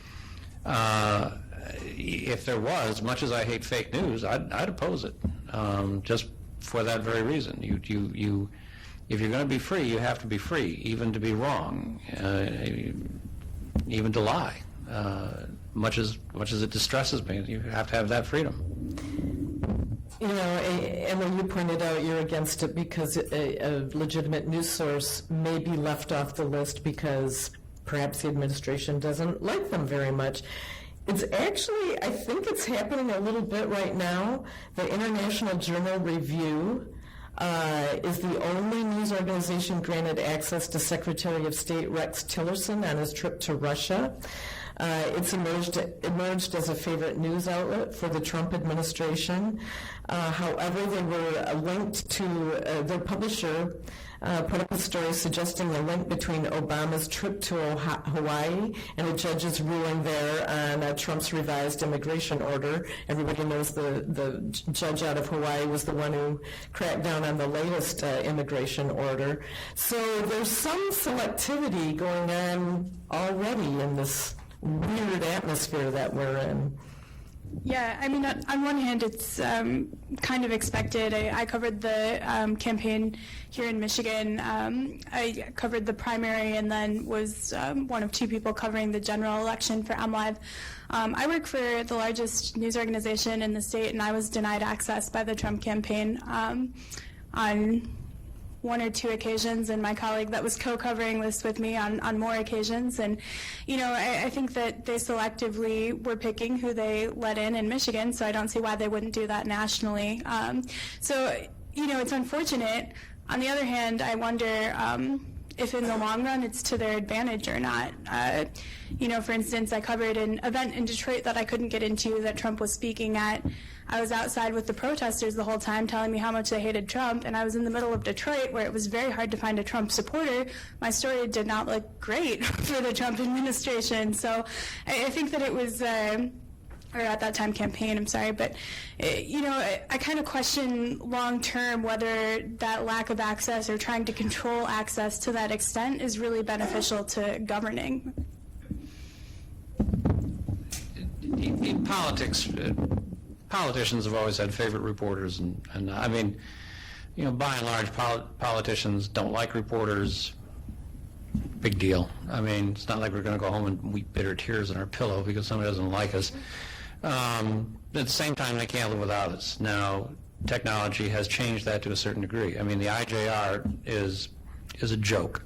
if there was, much as I hate fake news, I'd oppose it, just for that very reason. If you're going to be free, you have to be free, even to be wrong, even to lie. Much as it distresses me, you have to have that freedom. Emily, you pointed out you're against it because a legitimate news source may be left off the list because perhaps the administration doesn't like them very much. It's actually, I think it's happening a little bit right now. The International Journal Review is the only news organization granted access to Secretary of State Rex Tillerson on his trip to Russia. It's emerged as a favorite news outlet for the Trump administration. However, they were linked to their publisher put up a story suggesting a link between Obama's trip to Hawaii and a judge's ruling there on Trump's revised immigration order. Everybody knows the judge out of Hawaii was the one who cracked down on the latest immigration order. So there's some selectivity going on already in this weird atmosphere that we're in. Yeah, I mean, on one hand, it's kind of expected. I covered the campaign here in Michigan. I covered the primary and then was one of two people covering the general election for MLive. I work for the largest news organization in the state, and I was denied access by the Trump campaign on one or two occasions, and my colleague that was co-covering this with me on more occasions. And, you know, I think that they selectively were picking who they let in Michigan, so I don't see why they wouldn't do that nationally. So, you know, it's unfortunate. On the other hand, I wonder if in the long run it's to their advantage or not. You know, for instance, I covered an event in Detroit that I couldn't get into that Trump was speaking at. I was outside with the protesters the whole time telling me how much they hated Trump, and I was in the middle of Detroit where it was very hard to find a Trump supporter. My story did not look great for the Trump administration. So I think that it was, or at that time campaign, I'm sorry, but you know, I kind of question long term whether that lack of access or trying to control access to that extent is really beneficial to governing. In politics, politicians have always had favorite reporters, and I mean, you know, by and large, politicians don't like reporters. Big deal. I mean, it's not like we're going to go home and weep bitter tears on our pillow because somebody doesn't like us. At the same time, they can't live without us. Now, technology has changed that to a certain degree. I mean, the IJR is a joke.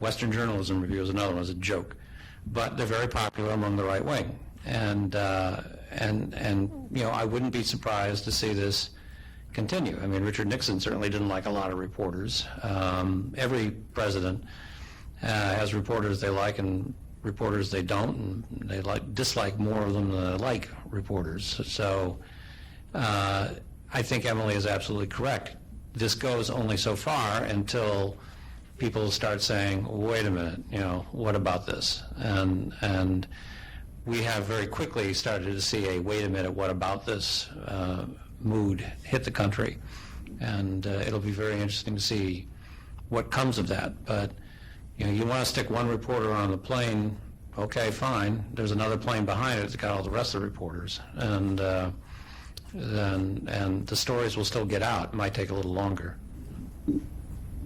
Western Journalism Review is another one, is a joke. But they're very popular among the right wing. And you know, I wouldn't be surprised to see this continue. I mean, Richard Nixon certainly didn't like a lot of reporters. Every president has reporters they like and reporters they don't, and they dislike more of them than they like reporters. So I think Emily is absolutely correct. This goes only so far until people start saying, wait a minute, you know, what about this? And we have very quickly started to see a wait a minute, what about this mood hit the country. And it'll be very interesting to see what comes of that. But, you know, you want to stick one reporter on the plane, okay, fine. There's another plane behind it that's got all the rest of the reporters. And the stories will still get out. It might take a little longer.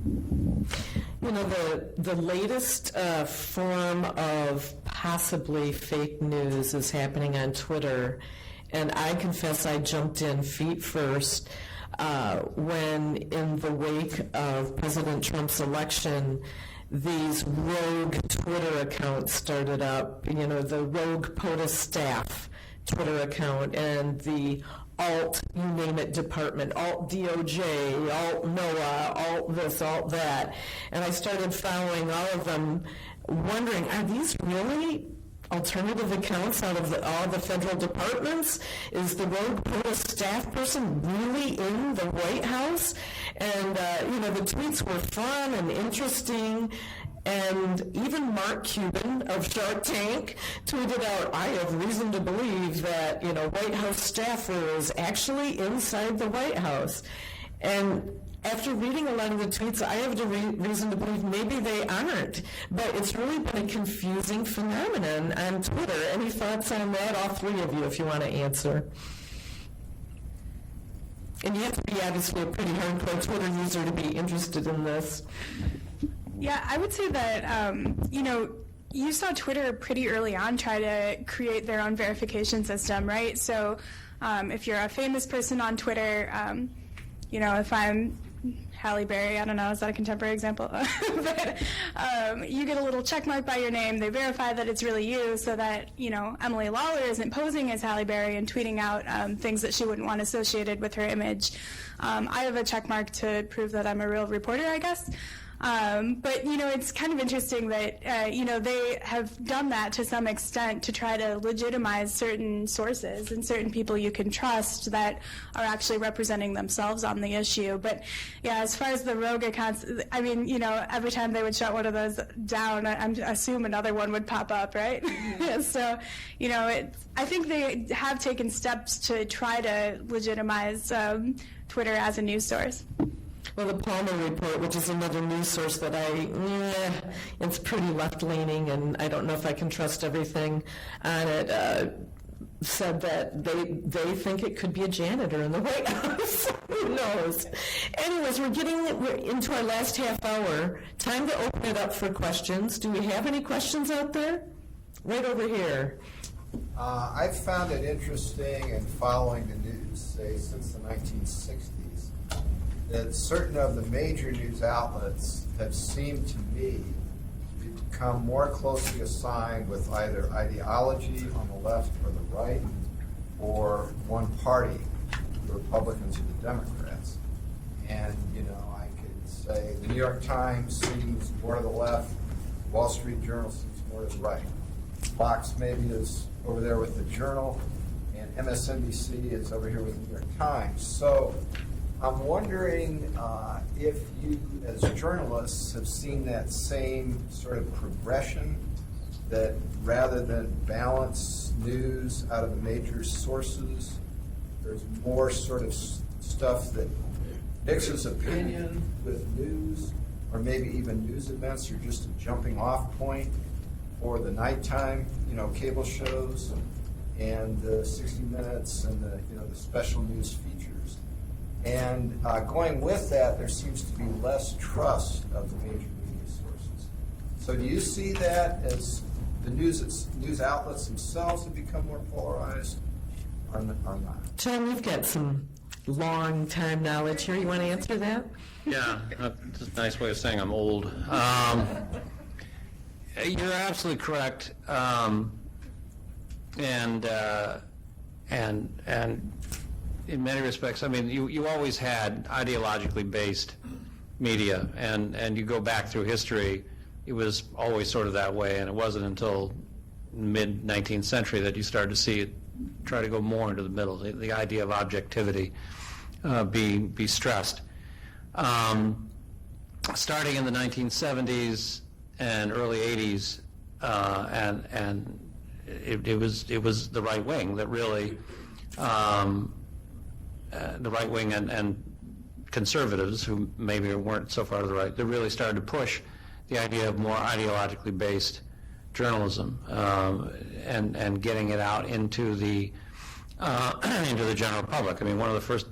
You know, the latest form of possibly fake news is happening on Twitter, and I confess I jumped in feet first when, in the wake of President Trump's election, these rogue Twitter accounts started up. You know, the rogue POTUS staff Twitter account and the alt, you name it, department, alt DOJ, alt NOAA, alt this, alt that. And I started following all of them, wondering, are these really alternative accounts out of all the federal departments? Is the rogue POTUS staff person really in the White House? And, you know, the tweets were fun and interesting. And even Mark Cuban of Shark Tank tweeted out, I have reason to believe that, you know, White House staffer is actually inside the White House. And after reading a lot of the tweets, I have reason to believe maybe they aren't. But it's really been a confusing phenomenon on Twitter. Any thoughts on that? All three of you, if you want to answer. And you have to be obviously a pretty hardcore Twitter user to be interested in this. Yeah, I would say that, you know, you saw Twitter pretty early on try to create their own verification system, right? So if you're a famous person on Twitter, you know, if I'm Halle Berry. I don't know, is that a contemporary example? But you get a little check mark by your name. They verify that it's really you, so that, you know, Emily Lawler isn't posing as Halle Berry and tweeting out things that she wouldn't want associated with her image. I have a check mark to prove that I'm a real reporter, I guess. But, you know, it's kind of interesting that, you know, they have done that to some extent to try to legitimize certain sources and certain people you can trust that are actually representing themselves on the issue. But, yeah, as far as the rogue accounts, I mean, you know, every time they would shut one of those down, I assume another one would pop up, right? So, you know, I think they have taken steps to try to legitimize Twitter as a news source. Well, the Palmer Report, which is another news source that it's pretty left-leaning, and I don't know if I can trust everything on it, said that they think it could be a janitor in the White House. Who knows? Anyways, we're into our last half hour. Time to open it up for questions. Do we have any questions out there? Right over here. I've found it interesting in following the news, say, since the 1960s, that certain of the major news outlets have seemed to me to become more closely assigned with either ideology on the left or the right, or one party, the Republicans or the Democrats. And, you know, I could say the New York Times seems more to the left, Wall Street Journal seems more to the right. Fox maybe is over there with the Journal, and MSNBC is over here with the New York Times. So I'm wondering if you, as journalists, have seen that same sort of progression, that rather than balance news out of the major sources, there's more sort of stuff that mixes opinion with news, or maybe even news events are just a jumping off point for the nighttime, you know, cable shows and the 60 Minutes and the, you know, the special news features. And going with that, there seems to be less trust of the major media sources. So do you see that as the news outlets themselves have become more polarized or not? John, you've got some long-time knowledge here. You want to answer that? Yeah, that's a nice way of saying I'm old. You're absolutely correct. And in many respects, I mean, you always had ideologically based media, and you go back through history, it was always sort of that way, and it wasn't until mid-19th century that you started to see it try to go more into the middle, the idea of objectivity be stressed. Starting in the 1970s and early 80s, and it was the right wing that really, the right wing and conservatives, who maybe weren't so far to the right, that really started to push the idea of more ideologically based journalism and getting it out into the general public. I mean, one of the first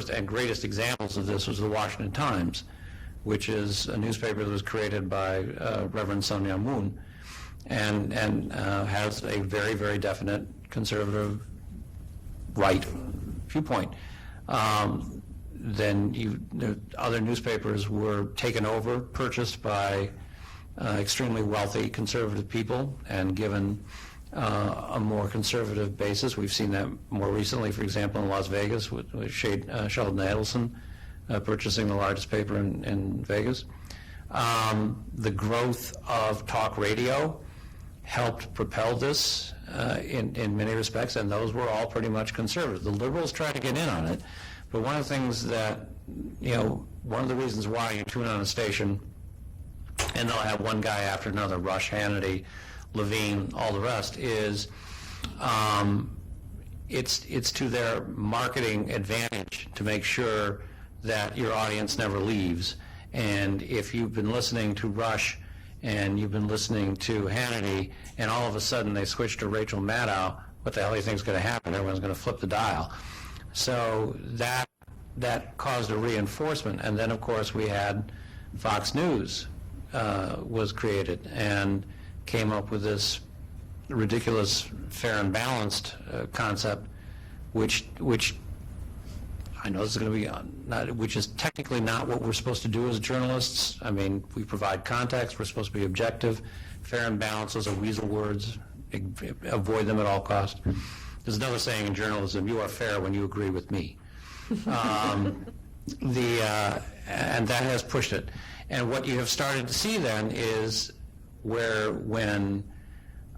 and greatest examples of this was the Washington Times, which is a newspaper that was created by Reverend Sun Myung Moon, and has a very, very definite conservative right viewpoint. Then other newspapers were taken over, purchased by extremely wealthy conservative people, and given a more conservative basis. We've seen that more recently, for example, in Las Vegas with Sheldon Adelson purchasing the largest paper in Vegas. The growth of talk radio helped propel this in many respects, and those were all pretty much conservative. The liberals tried to get in on it, but one of the things that, one of the reasons why you tune on a station and they'll have one guy after another, Rush, Hannity, Levine, all the rest, is it's to their marketing advantage to make sure that your audience never leaves. And if you've been listening to Rush and you've been listening to Hannity, and all of a sudden they switch to Rachel Maddow, what the hell do you think is going to happen? Everyone's going to flip the dial. So that caused a reinforcement. And then, of course, we had Fox News was created and came up with this ridiculous fair and balanced concept, which I know this is going to be, which is technically not what we're supposed to do as journalists. I mean, we provide context, we're supposed to be objective, fair and balanced, those are weasel words, avoid them at all costs. There's another saying in journalism, you are fair when you agree with me. And that has pushed it. And what you have started to see then is when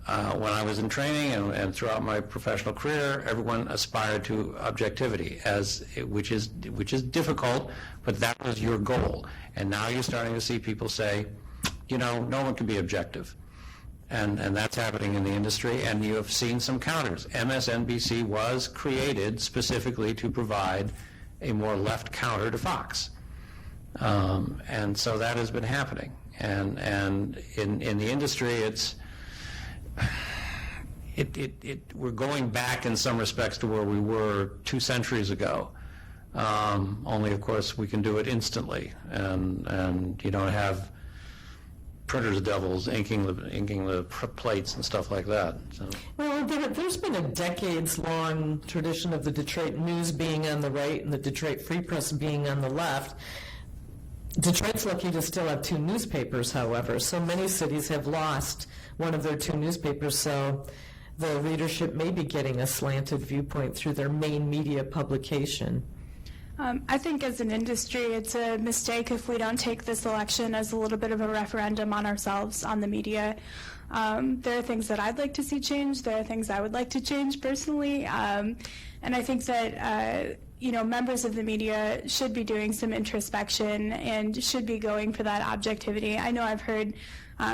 I was in training and throughout my professional career, everyone aspired to objectivity, which is difficult, but that was your goal. And now you're starting to see people say, no one can be objective. And that's happening in the industry, and you have seen some counters. MSNBC was created specifically to provide a more left counter to Fox. And so that has been happening. And in the industry, we're going back in some respects to where we were 2 centuries ago. Only, of course, we can do it instantly, and you don't have printer's devils inking the plates and stuff like that. So. Well, there's been a decades-long tradition of the Detroit News being on the right and the Detroit Free Press being on the left. Detroit's lucky to still have 2 newspapers, however. So many cities have lost one of their 2 newspapers, so the readership may be getting a slanted viewpoint through their main media publication. I think as an industry, it's a mistake if we don't take this election as a little bit of a referendum on ourselves, on the media. There are things that I'd like to see change. There are things I would like to change personally. And I think that, members of the media should be doing some introspection and should be going for that objectivity. I know I've heard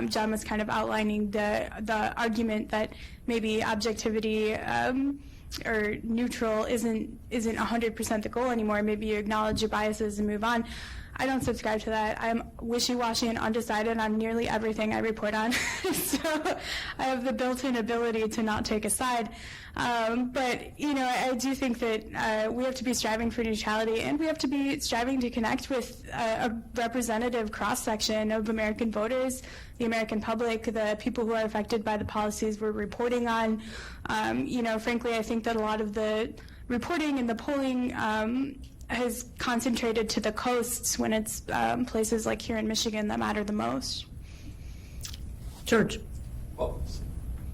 John was kind of outlining the argument that maybe objectivity or neutral isn't 100% the goal anymore. Maybe you acknowledge your biases and move on. I don't subscribe to that. I'm wishy-washy and undecided on nearly everything I report on. So I have the built-in ability to not take a side. But, I do think that we have to be striving for neutrality, and we have to be striving to connect with a representative cross-section of American voters, the American public, the people who are affected by the policies we're reporting on. Frankly, I think that a lot of the reporting and the polling has concentrated to the coasts when it's places like here in Michigan that matter the most. George. Well,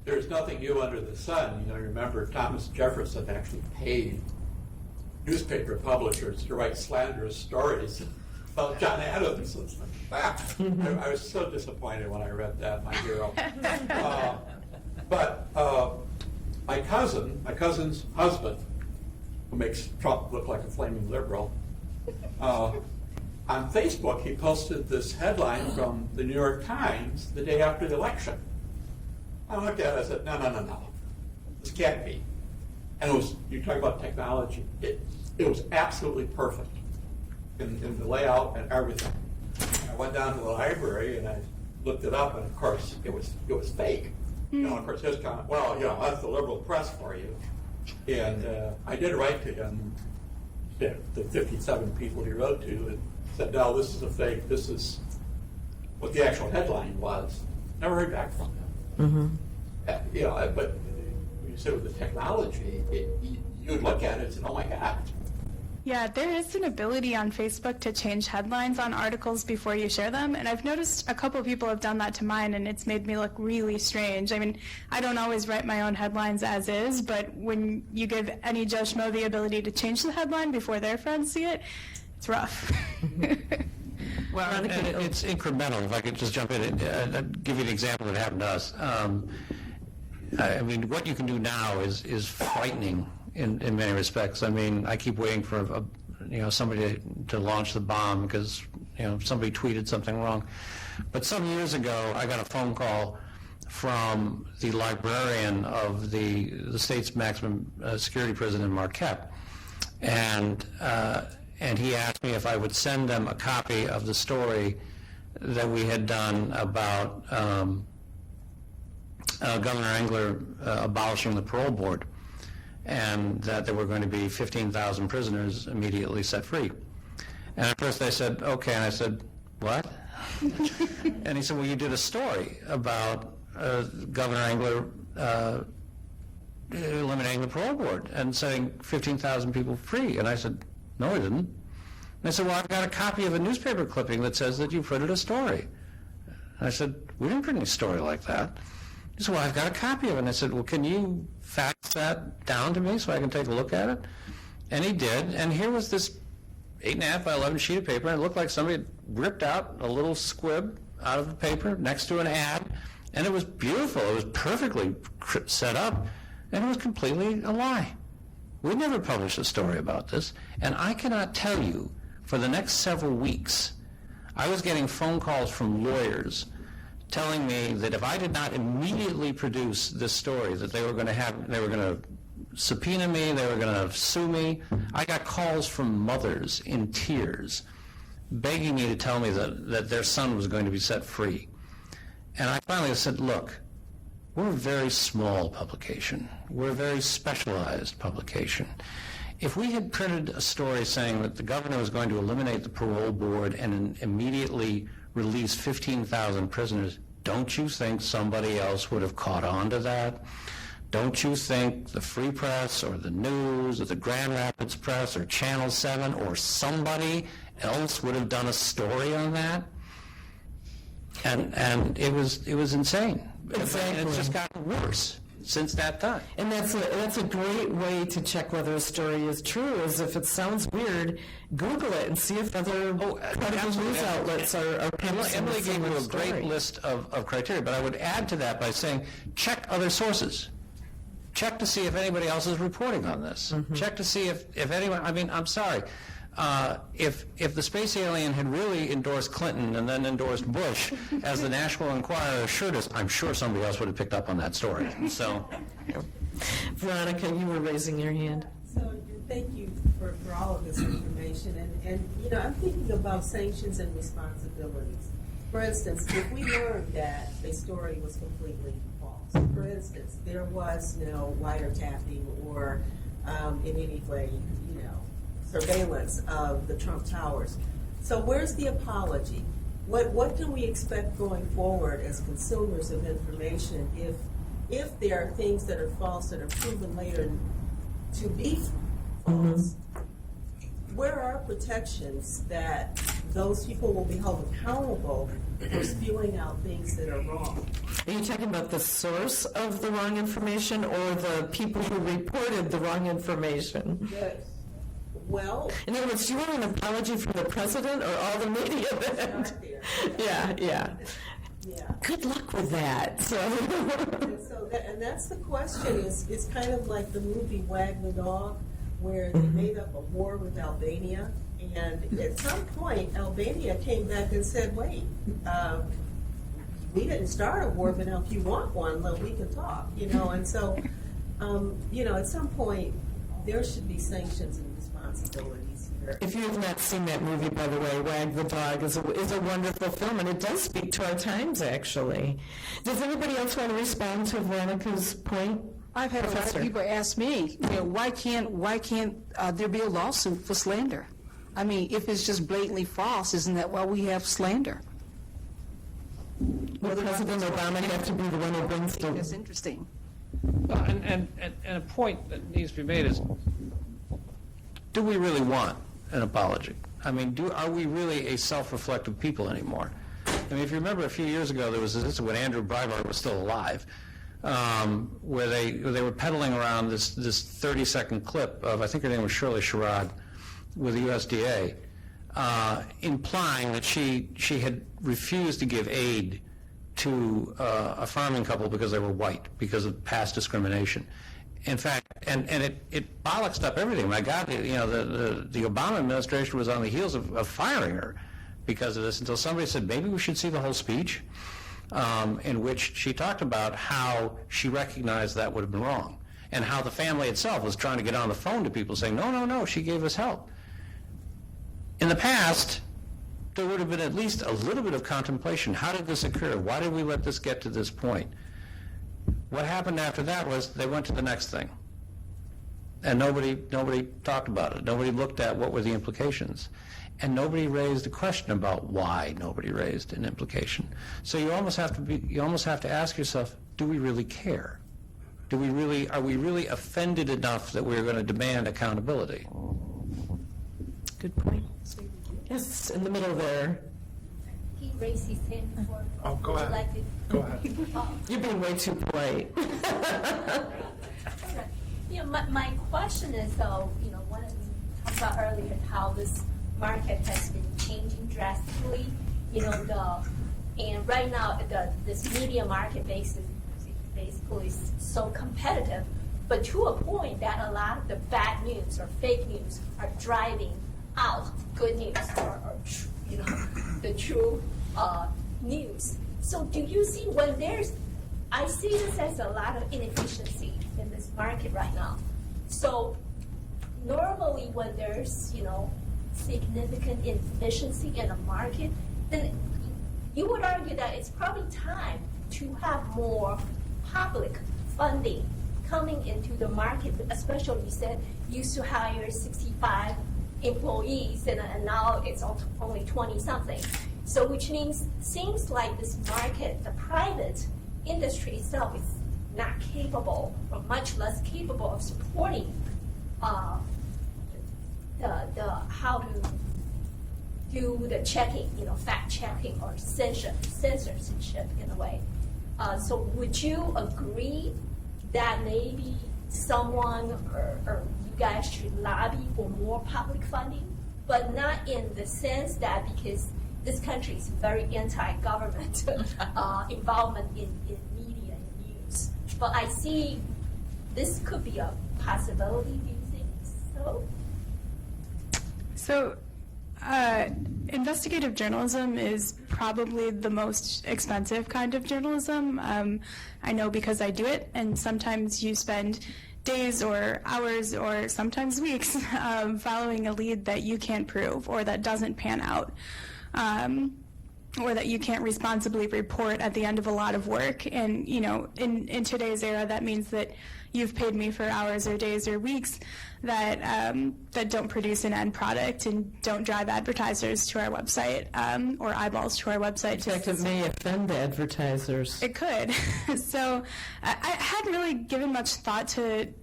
there's nothing new under the sun. Remember Thomas Jefferson actually paid newspaper publishers to write slanderous stories about John Adams and stuff like that. I was so disappointed when I read that, my hero. But my cousin's husband, who makes Trump look like a flaming liberal, on Facebook he posted this headline from the New York Times the day after the election. I looked at it, I said, no, this can't be. And you talk about technology, it was absolutely perfect in the layout and everything. I went down to the library and I looked it up, and of course it was fake. Of course his comment, well, that's the liberal press for you. And I did write to him, the 57 people he wrote to, and said, no, this is a fake. This is what the actual headline was. Never heard back from him. But when you said with the technology, you'd look at it and say, oh my God. Yeah, there is an ability on Facebook to change headlines on articles before you share them, and I've noticed a couple people have done that to mine, and it's made me look really strange. I mean, I don't always write my own headlines as is, but when you give any Joe Schmo the ability to change the headline before their friends see it, it's rough. Well, and it's incremental. If I could just jump in and give you an example that happened to us. I mean, what you can do now is frightening in many respects. I mean, I keep waiting for somebody to launch the bomb because somebody tweeted something wrong. But some years ago, I got a phone call from the librarian of the state's maximum security prison in Marquette, and he asked me if I would send them a copy of the story that we had done about Governor Engler abolishing the parole board, and that there were going to be 15,000 prisoners immediately set free. And at first I said, okay, and I said, what? And he said, well, you did a story about Governor Engler eliminating the parole board and setting 15,000 people free. And I said, No, I didn't. And I said, well, I've got a copy of a newspaper clipping that says that you printed a story. And I said, we didn't print any story like that. He said, well, I've got a copy of it. And I said, well, can you fax that down to me so I can take a look at it? And he did. And here was this 8.5 by 11 sheet of paper, and it looked like somebody had ripped out a little squib out of the paper next to an ad. And it was beautiful. It was perfectly set up. And it was completely a lie. We never published a story about this. And I cannot tell you, for the next several weeks, I was getting phone calls from lawyers telling me that if I did not immediately produce this story, that they were going to subpoena me, they were going to sue me. I got calls from mothers in tears begging me to tell me that their son was going to be set free. And I finally said, look, we're a very small publication. We're a very specialized publication. If we had printed a story saying that the governor was going to eliminate the parole board and immediately release 15,000 prisoners, don't you think somebody else would have caught on to that? Don't you think the Free Press or the News or the Grand Rapids Press or Channel 7 or somebody else would have done a story on that? And it was insane. Exactly. And it's just gotten worse since that time. And that's a great way to check whether a story is true, is if it sounds weird, Google it and see if other credible news outlets are publishing Emily the gave same you a story. great list of criteria, but I would add to that by saying, check other sources. Check to see if anybody else is reporting on this. Check to see if anyone, I mean, I'm sorry, if the space alien had really endorsed Clinton and then endorsed Bush, as the National Enquirer assured us, I'm sure somebody else would have picked up on that story. So, Veronica, you were raising your hand. So thank you for all of this information. And you know, I'm thinking about sanctions and responsibilities. For instance, if we learned that a story was completely false, for instance, there was no wiretapping or in any way, you know, surveillance of the Trump Towers. So where's the apology? What can we expect going forward as consumers of information if there are things that are false that are proven later to be false? Where are protections that those people will be held accountable for spewing out things that are wrong? Are you talking about the source of the wrong information or the people who reported the wrong information? Yes. Well, in other words, do you want an apology from the president or all the media then? start there. Yeah. Yeah. Good luck with that. So. And that's the question. It's kind of like the movie Wag the Dog, where they made up a war with Albania, and at some point Albania came back and said, wait, we didn't start a war, but now if you want one, then we can talk, you know. And so, you know, at some point there should be sanctions and responsibilities here. If you have not seen that movie, by the way, Wag the Dog is a wonderful film, and it does speak to our times, actually. Does anybody else want to respond to Veronica's point? I've had a lot of people ask me, you know, why can't there be a lawsuit for slander? I mean, if it's just blatantly false, isn't that why we have slander? Will President Obama have to be the one who brings the... That's interesting. well, and a point that needs to be made is, do we really want an apology? I mean, are we really a self-reflective people anymore? I mean, if you remember a few years ago, there was this when Andrew Breitbart was still alive, where they were peddling around this 30-second clip of, I think her name was Shirley Sherrod, with the USDA, implying that she had refused to give aid to a farming couple because they were white, because of past discrimination. In fact, and it bollocksed up everything. My God, you know, the Obama administration was on the heels of firing her because of this, until somebody said, maybe we should see the whole speech, in which she talked about how she recognized that would have been wrong, and how the family itself was trying to get on the phone to people saying, no, she gave us help. In the past, there would have been at least a little bit of contemplation. How did this occur? Why did we let this get to this point? What happened after that was they went to the next thing. And nobody talked about it. Nobody looked at what were the implications. And nobody raised a question about why nobody raised an implication. So you almost have to ask yourself, do we really care? Are we really offended enough that we're going to demand accountability? Good point. Yes, in the middle there. He raised his hand before. Oh, go ahead. Elected. Go ahead. You're being way too polite. Yeah, my question is though, one of you talked about earlier how this market has been changing drastically. And right now this media market basically is so competitive, but to a point that a lot of the bad news or fake news are driving out good news or the true news. So do you see I see this as a lot of inefficiency in this market right now. So normally when there's, significant inefficiency in a market, then you would argue that it's probably time to have more public funding coming into the market, especially you said used to hire 65 employees and now it's only 20-something. So which means seems like this market, the private industry itself is not capable or much less capable of supporting how to do the checking, fact checking or censorship in a way. So would you agree that maybe someone or you guys should lobby for more public funding, but not in the sense that because this country is very anti-government involvement in media and news. But I see this could be a possibility. Do you think so? So, investigative journalism is probably the most expensive kind of journalism. I know because I do it, and sometimes you spend days or hours or sometimes weeks following a lead that you can't prove or that doesn't pan out. Or that you can't responsibly report at the end of a lot of work. And, in today's era, that means that you've paid me for hours or days or weeks that don't produce an end product and don't drive advertisers to our website or eyeballs to our website. In fact, it may offend advertisers. It could. So I hadn't really given much thought to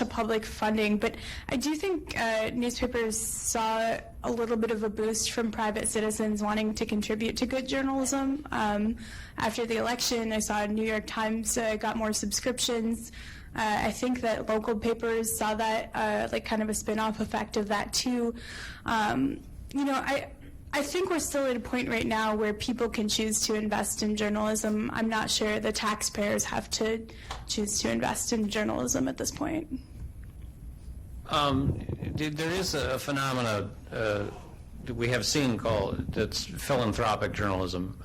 public funding, but I do think newspapers saw a little bit of a boost from private citizens wanting to contribute to good journalism. After the election, I saw New York Times got more subscriptions. I think that local papers saw that, like kind of a spin-off effect of that too. I think we're still at a point right now where people can choose to invest in journalism. I'm not sure the taxpayers have to choose to invest in journalism at this point. There is a phenomena that we have seen that's philanthropic journalism,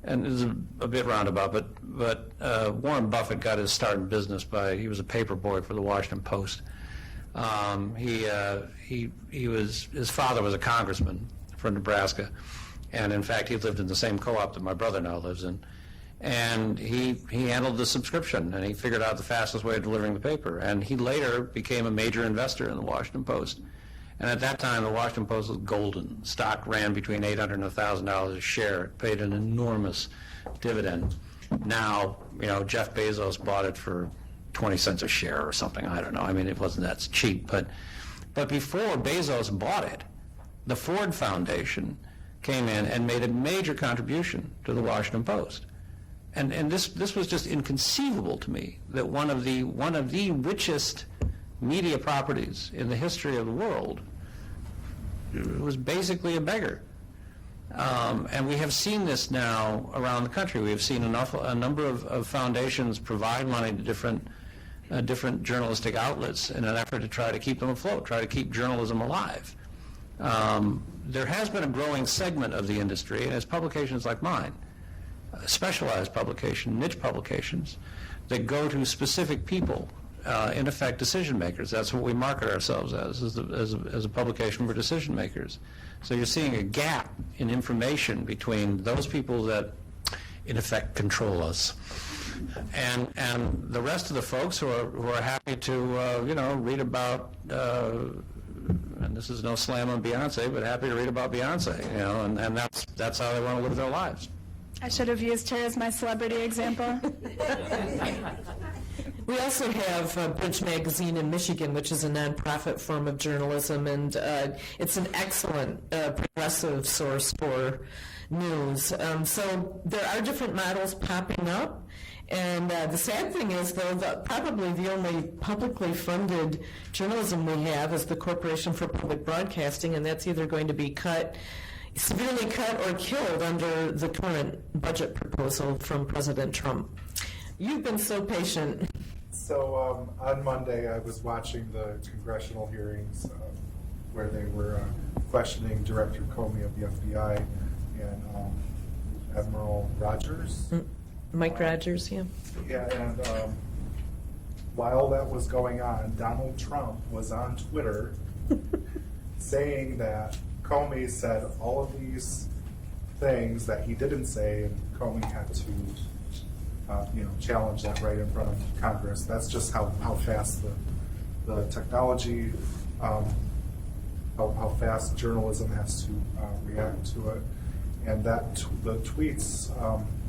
and it's a bit roundabout. But Warren Buffett got his start in business he was a paper boy for the Washington Post. His father was a congressman from Nebraska, and in fact he lived in the same co-op that my brother now lives in. And he handled the subscription, and he figured out the fastest way of delivering the paper. And he later became a major investor in the Washington Post. And at that time, the Washington Post was golden. Stock ran between $800 and $1,000 a share. It paid an enormous dividend. Now, Jeff Bezos bought it for 20 cents a share or something. I don't know. I mean, it wasn't that cheap. But before Bezos bought it, the Ford Foundation came in and made a major contribution to the Washington Post. And this was just inconceivable to me, that one of the richest media properties in the history of the world was basically a beggar. And we have seen this now around the country. We have seen a number of foundations provide money to different journalistic outlets in an effort to try to keep them afloat, try to keep journalism alive. There has been a growing segment of the industry, and it's publications like mine, specialized publication, niche publications, that go to specific people, in effect decision makers. That's what we market ourselves as a publication for decision makers. So you're seeing a gap in information between those people that in effect control us and the rest of the folks who are happy to read about and this is no slam on Beyonce, but happy to read about Beyonce, and that's how they want to live their lives. I should have used her as my celebrity example. We also have Bridge Magazine in Michigan, which is a nonprofit form of journalism, and it's an excellent progressive source for news. So there are different models popping up, and the sad thing is, though, that probably the only publicly funded journalism we have is the Corporation for Public Broadcasting, and that's either going to be severely cut or killed under the current budget proposal from President Trump. You've been so patient. So on Monday, I was watching the congressional hearings where they were questioning Director Comey of the FBI and Admiral Rogers. Mike Rogers, yeah. Yeah, and while that was going on, Donald Trump was on Twitter saying that Comey said all of these things that he didn't say, and Comey had to challenge that right in front of Congress. That's just how fast the technology, how fast journalism has to react to it. And that the tweets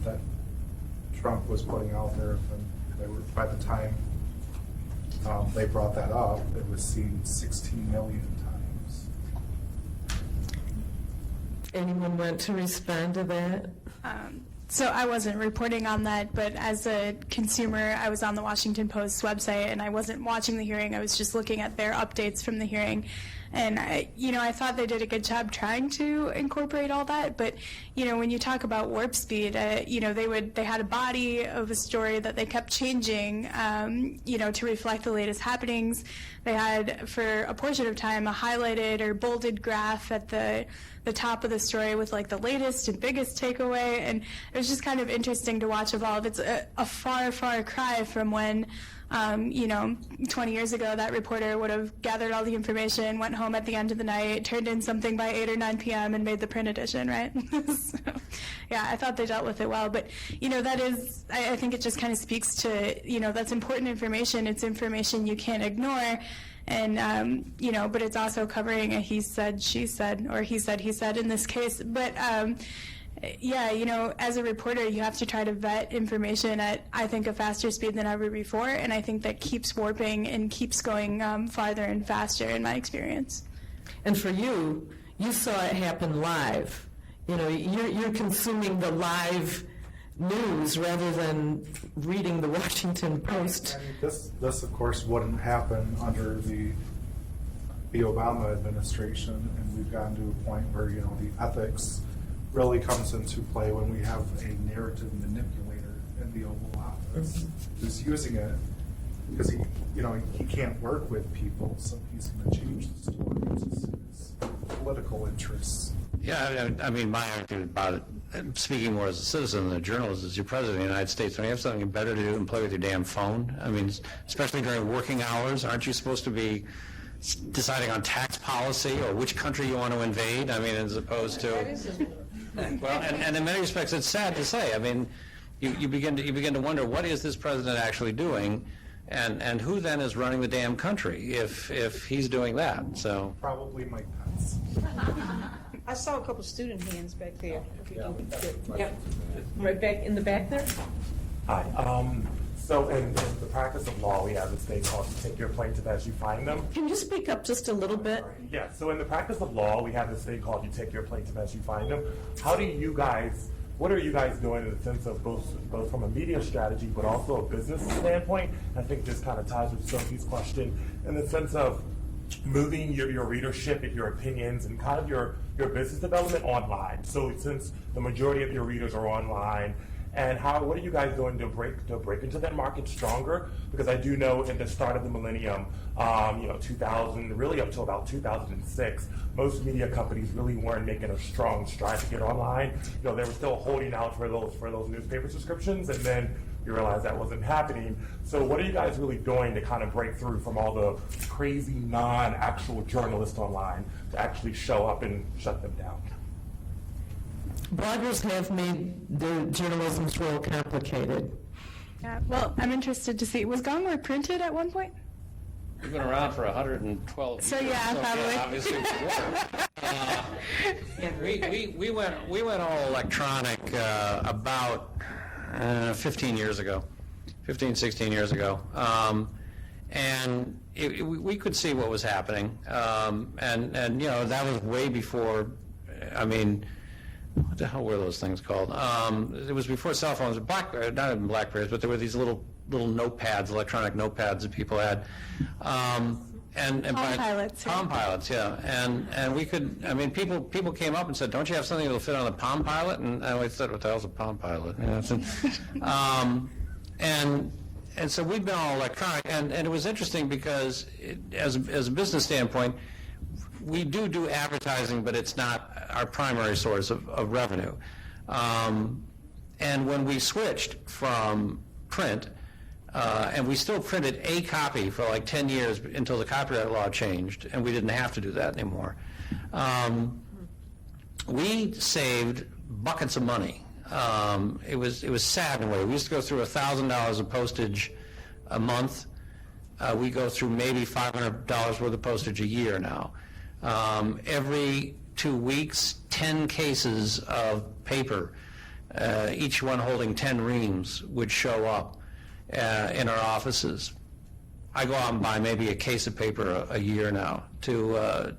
that Trump was putting out there, they were, by the time they brought that up, it was seen 16 million times. Anyone want to respond to that? So I wasn't reporting on that, but as a consumer, I was on the Washington Post's website, and I wasn't watching the hearing. I was just looking at their updates from the hearing. And I thought they did a good job trying to incorporate all that. But when you talk about warp speed, they had a body of a story that they kept changing, to reflect the latest happenings. They had, for a portion of time, a highlighted or bolded graph at the top of the story with like the latest and biggest takeaway, and it was just kind of interesting to watch evolve. It's a far, far cry from when 20 years ago, that reporter would have gathered all the information, went home at the end of the night, turned in something by 8 or 9 p.m. and made the print edition, right? So, yeah, I thought they dealt with it well. But, that is, I think it just kind of speaks to, that's important information. It's information you can't ignore. And, but it's also covering a he said, she said, or he said in this case. But, as a reporter, you have to try to vet information at, I think, a faster speed than ever before, and I think that keeps warping and keeps going farther and faster in my experience. And for you saw it happen live. You're consuming the live news rather than reading the Washington Post. And this, of course, wouldn't happen under the Obama administration, and we've gotten to a point where, the ethics really comes into play when we have a narrative manipulator in the Oval Office who's using it because he can't work with people, so he's going to change the story to suit his political interests. Yeah, I mean, my argument about it, speaking more as a citizen than a journalist, as your president of the United States, don't you have something better to do than play with your damn phone? I mean, especially during working hours, aren't you supposed to be deciding on tax policy or which country you want to invade? I mean, as opposed to... Well, and in many respects, it's sad to say. I mean, you begin to wonder, what is this president actually doing, and who then is running the damn country if he's doing that? So probably Mike Pence. I saw a couple student hands back there. Yep. Right back in the back there. Hi. So in the practice of law, we have this thing called take your plaintiff as you find them. Can you speak up just a little bit? Yeah, so in the practice of law, we have this thing called you take your plaintiff as you find them. What are you guys doing in the sense of both from a media strategy, but also a business standpoint? I think this kind of ties with Sophie's question in the sense of moving your readership and your opinions and kind of your business development online. So since the majority of your readers are online, and what are you guys doing to break into that market stronger? Because I do know in the start of the millennium, 2000, really up to about 2006, most media companies really weren't making a strong stride to get online. They were still holding out for those newspaper subscriptions, and then you realize that wasn't happening. So what are you guys really doing to kind of break through from all the crazy non-actual journalists online to actually show up and shut them down? Bloggers have made the journalism's role complicated. Yeah, well, I'm interested to see. Was Gongwer printed at one point? we've been around for 112 years. So yeah, probably. Obviously, we went all electronic about 15 years ago. 16 years ago. And we could see what was happening. And you know, that was way before, I mean, what the hell were those things called? It was before cell phones, not even BlackBerries, but there were these little notepads, electronic notepads that people had. And Palm Pilots. Palm Pilots, yeah. And we could, I mean, people came up and said, don't you have something that'll fit on a Palm Pilot? And I said, what the hell's a Palm Pilot? You know, so, and so we've been all electronic, and it was interesting because as a business standpoint, we do advertising, but it's not our primary source of revenue. And when we switched from print, and we still printed a copy for like 10 years until the copyright law changed, and we didn't have to do that anymore. We saved buckets of money. It was sad in a way. We used to go through $1,000 of postage a month. We go through maybe $500 worth of postage a year now. Every 2 weeks, 10 cases of paper, each one holding 10 reams, would show up in our offices. I go out and buy maybe a case of paper a year now to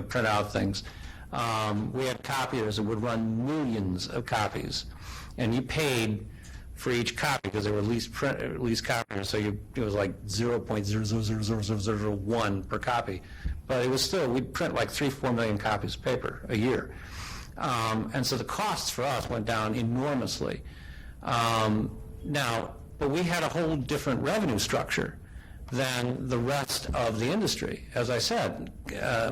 print out things. We had copiers that would run millions of copies, and you paid for each copy because they were leased copiers, so it was like 0.0000001 per copy. But it was still, we'd print like 3-4 million copies of paper a year. And so the costs for us went down enormously. But we had a whole different revenue structure than the rest of the industry. As I said,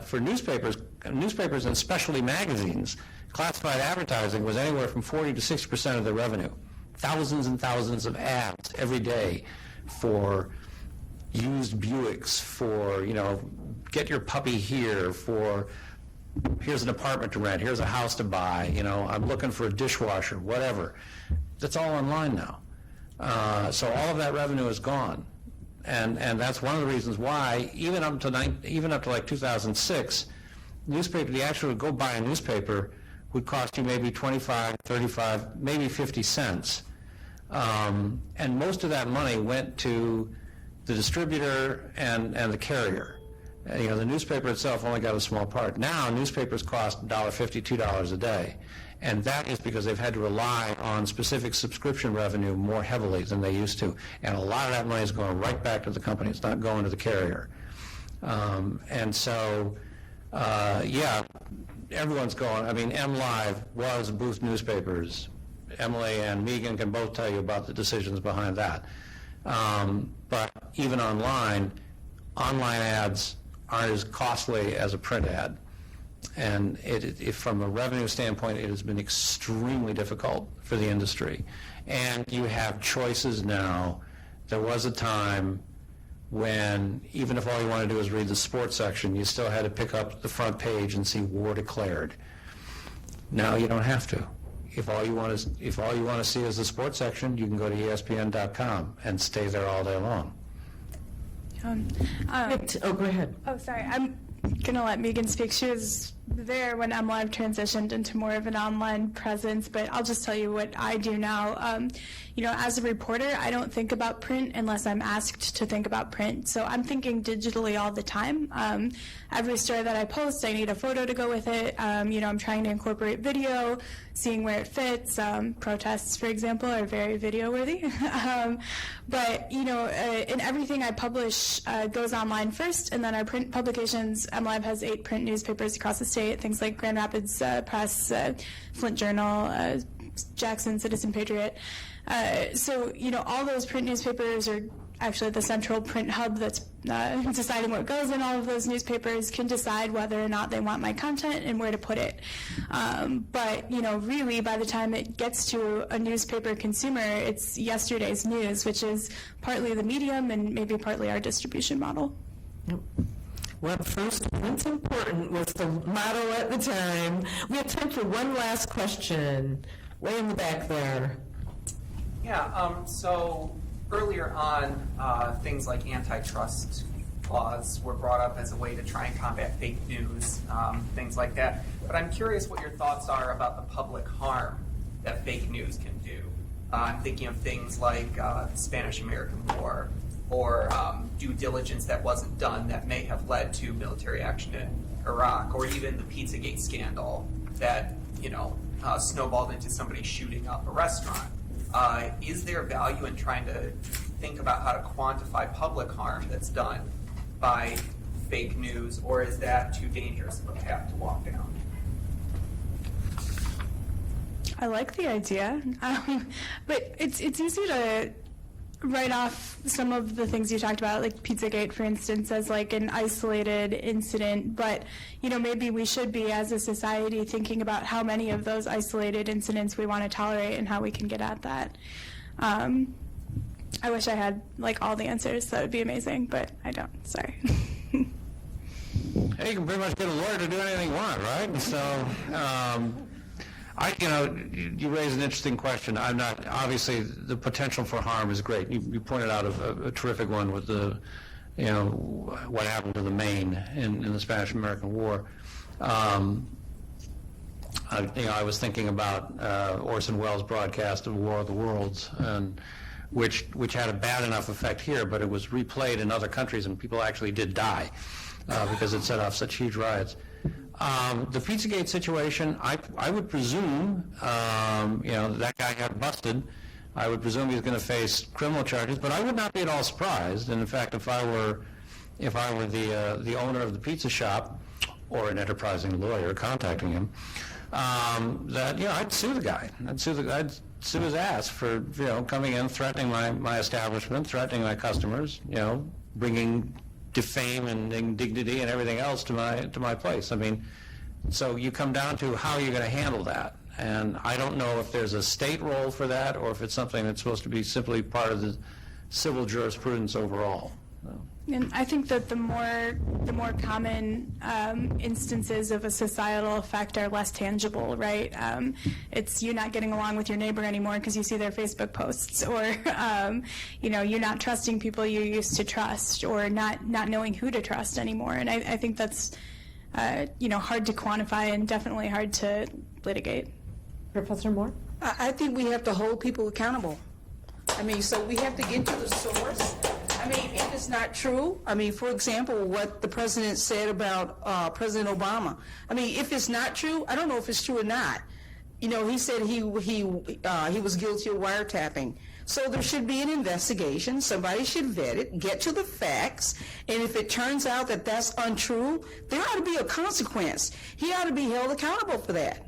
for newspapers and specialty magazines, classified advertising was anywhere from 40 to 60% of their revenue. Thousands and thousands of ads every day for used Buicks, for, get your puppy here, for here's an apartment to rent, here's a house to buy, I'm looking for a dishwasher, whatever. That's all online now. So all of that revenue is gone. And that's one of the reasons why, even up to like 2006, the actual go buy a newspaper would cost you maybe 25, 35, maybe 50 cents. And most of that money went to the distributor and the carrier. The newspaper itself only got a small part. Now newspapers cost $1.50, $2 a day. And that is because they've had to rely on specific subscription revenue more heavily than they used to. And a lot of that money is going right back to the company. It's not going to the carrier. And so, everyone's going. I mean, MLive was Booth Newspapers. Emily and Megan can both tell you about the decisions behind that. But even online ads aren't as costly as a print ad. And from a revenue standpoint, it has been extremely difficult for the industry. And you have choices now. There was a time when, even if all you want to do is read the sports section, you still had to pick up the front page and see war declared. Now you don't have to. If all you want to see is the sports section, you can go to ESPN.com and stay there all day long. Go ahead. Oh, sorry. I'm going to let Megan speak. She was there when MLive transitioned into more of an online presence, but I'll just tell you what I do now. As a reporter, I don't think about print unless I'm asked to think about print. So I'm thinking digitally all the time. Every story that I post, I need a photo to go with it. I'm trying to incorporate video, seeing where it fits. Protests, for example, are very video worthy. But in everything I publish goes online first, and then our print publications, MLive has 8 print newspapers across the state, things like Grand Rapids Press, Flint Journal, Jackson Citizen Patriot. So all those print newspapers are actually the central print hub that's deciding what goes in all of those newspapers, can decide whether or not they want my content and where to put it. But really, by the time it gets to a newspaper consumer, it's yesterday's news, which is partly the medium and maybe partly our distribution model. Yep. Well, first, what's important was the motto at the time. We have time for one last question. Way in the back there. Yeah, so earlier on, things like antitrust laws were brought up as a way to try and combat fake news, things like that. But I'm curious what your thoughts are about the public harm that fake news can do. I'm thinking of things like the Spanish-American War, or due diligence that wasn't done that may have led to military action in Iraq, or even the Pizzagate scandal that snowballed into somebody shooting up a restaurant. Is there value in trying to think about how to quantify public harm that's done by fake news, or is that too dangerous of a path to walk down? I like the idea, but it's easy to write off some of the things you talked about, like Pizzagate, for instance, as like an isolated incident. But maybe we should be, as a society, thinking about how many of those isolated incidents we want to tolerate and how we can get at that. I wish I had like all the answers. That would be amazing, but I don't. Sorry. Hey, you can pretty much get a lawyer to do anything you want, right? And so, you raise an interesting question. I'm not, obviously, the potential for harm is great. You pointed out a terrific one with the, what happened to the Maine in the Spanish-American War. I was thinking about Orson Welles' broadcast of War of the Worlds, and which had a bad enough effect here, but it was replayed in other countries, and people actually did die because it set off such huge riots. The Pizzagate situation, I would presume, that guy got busted. I would presume he's going to face criminal charges, but I would not be at all surprised. And in fact, if I were the owner of the pizza shop or an enterprising lawyer contacting him, I'd sue the guy. I'd sue his ass for coming in, threatening my establishment, threatening my customers, bringing defame and indignity and everything else to my place. I mean, so you come down to how you're going to handle that. And I don't know if there's a state role for that or if it's something that's supposed to be simply part of the civil jurisprudence overall. And I think that the more common instances of a societal effect are less tangible, right? It's you not getting along with your neighbor anymore because you see their Facebook posts, or you're not trusting people you used to trust, or not knowing who to trust anymore. And I think that's hard to quantify and definitely hard to litigate. Professor Moore? I think we have to hold people accountable. So we have to get to the source. If it's not true, for example, what the president said about President Obama. If it's not true, I don't know if it's true or not. He said he was guilty of wiretapping. So there should be an investigation. Somebody should vet it, get to the facts, and if it turns out that that's untrue, there ought to be a consequence. He ought to be held accountable for that.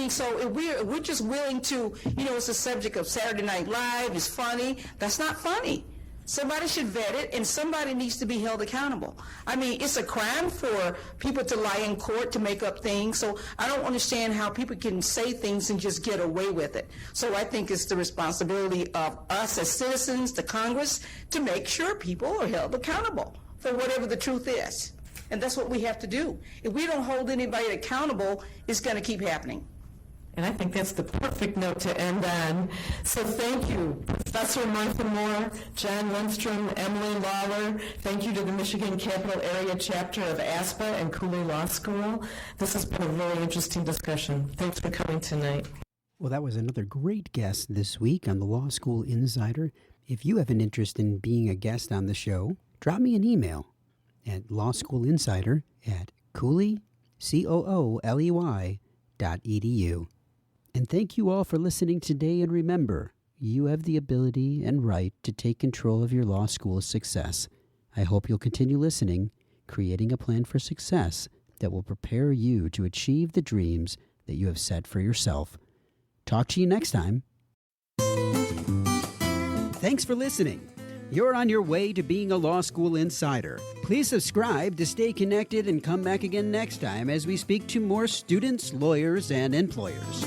So if we're just willing to, it's a subject of Saturday Night Live, it's funny. That's not funny. Somebody should vet it, and somebody needs to be held accountable. It's a crime for people to lie in court to make up things, so I don't understand how people can say things and just get away with it. So I think it's the responsibility of us as citizens, the Congress, to make sure people are held accountable for whatever the truth is. And that's what we have to do. If we don't hold anybody accountable, it's going to keep happening. And I think that's the perfect note to end on. So thank you, Professor Martha Moore, John Lindstrom, Emily Lawler. Thank you to the Michigan Capital Area Chapter of ASPA and Cooley Law School. This has been a very interesting discussion. Thanks for coming tonight. Well, that was another great guest this week on the Law School Insider. If you have an interest in being a guest on the show, drop me an email at lawschoolinsider@cooley.edu. And thank you all for listening today, and remember, you have the ability and right to take control of your law school's success. I hope you'll continue listening, creating a plan for success that will prepare you to achieve the dreams that you have set for yourself. Talk to you next time. Thanks for listening. You're on your way to being a law school insider. Please subscribe to stay connected and come back again next time as we speak to more students, lawyers, and employers.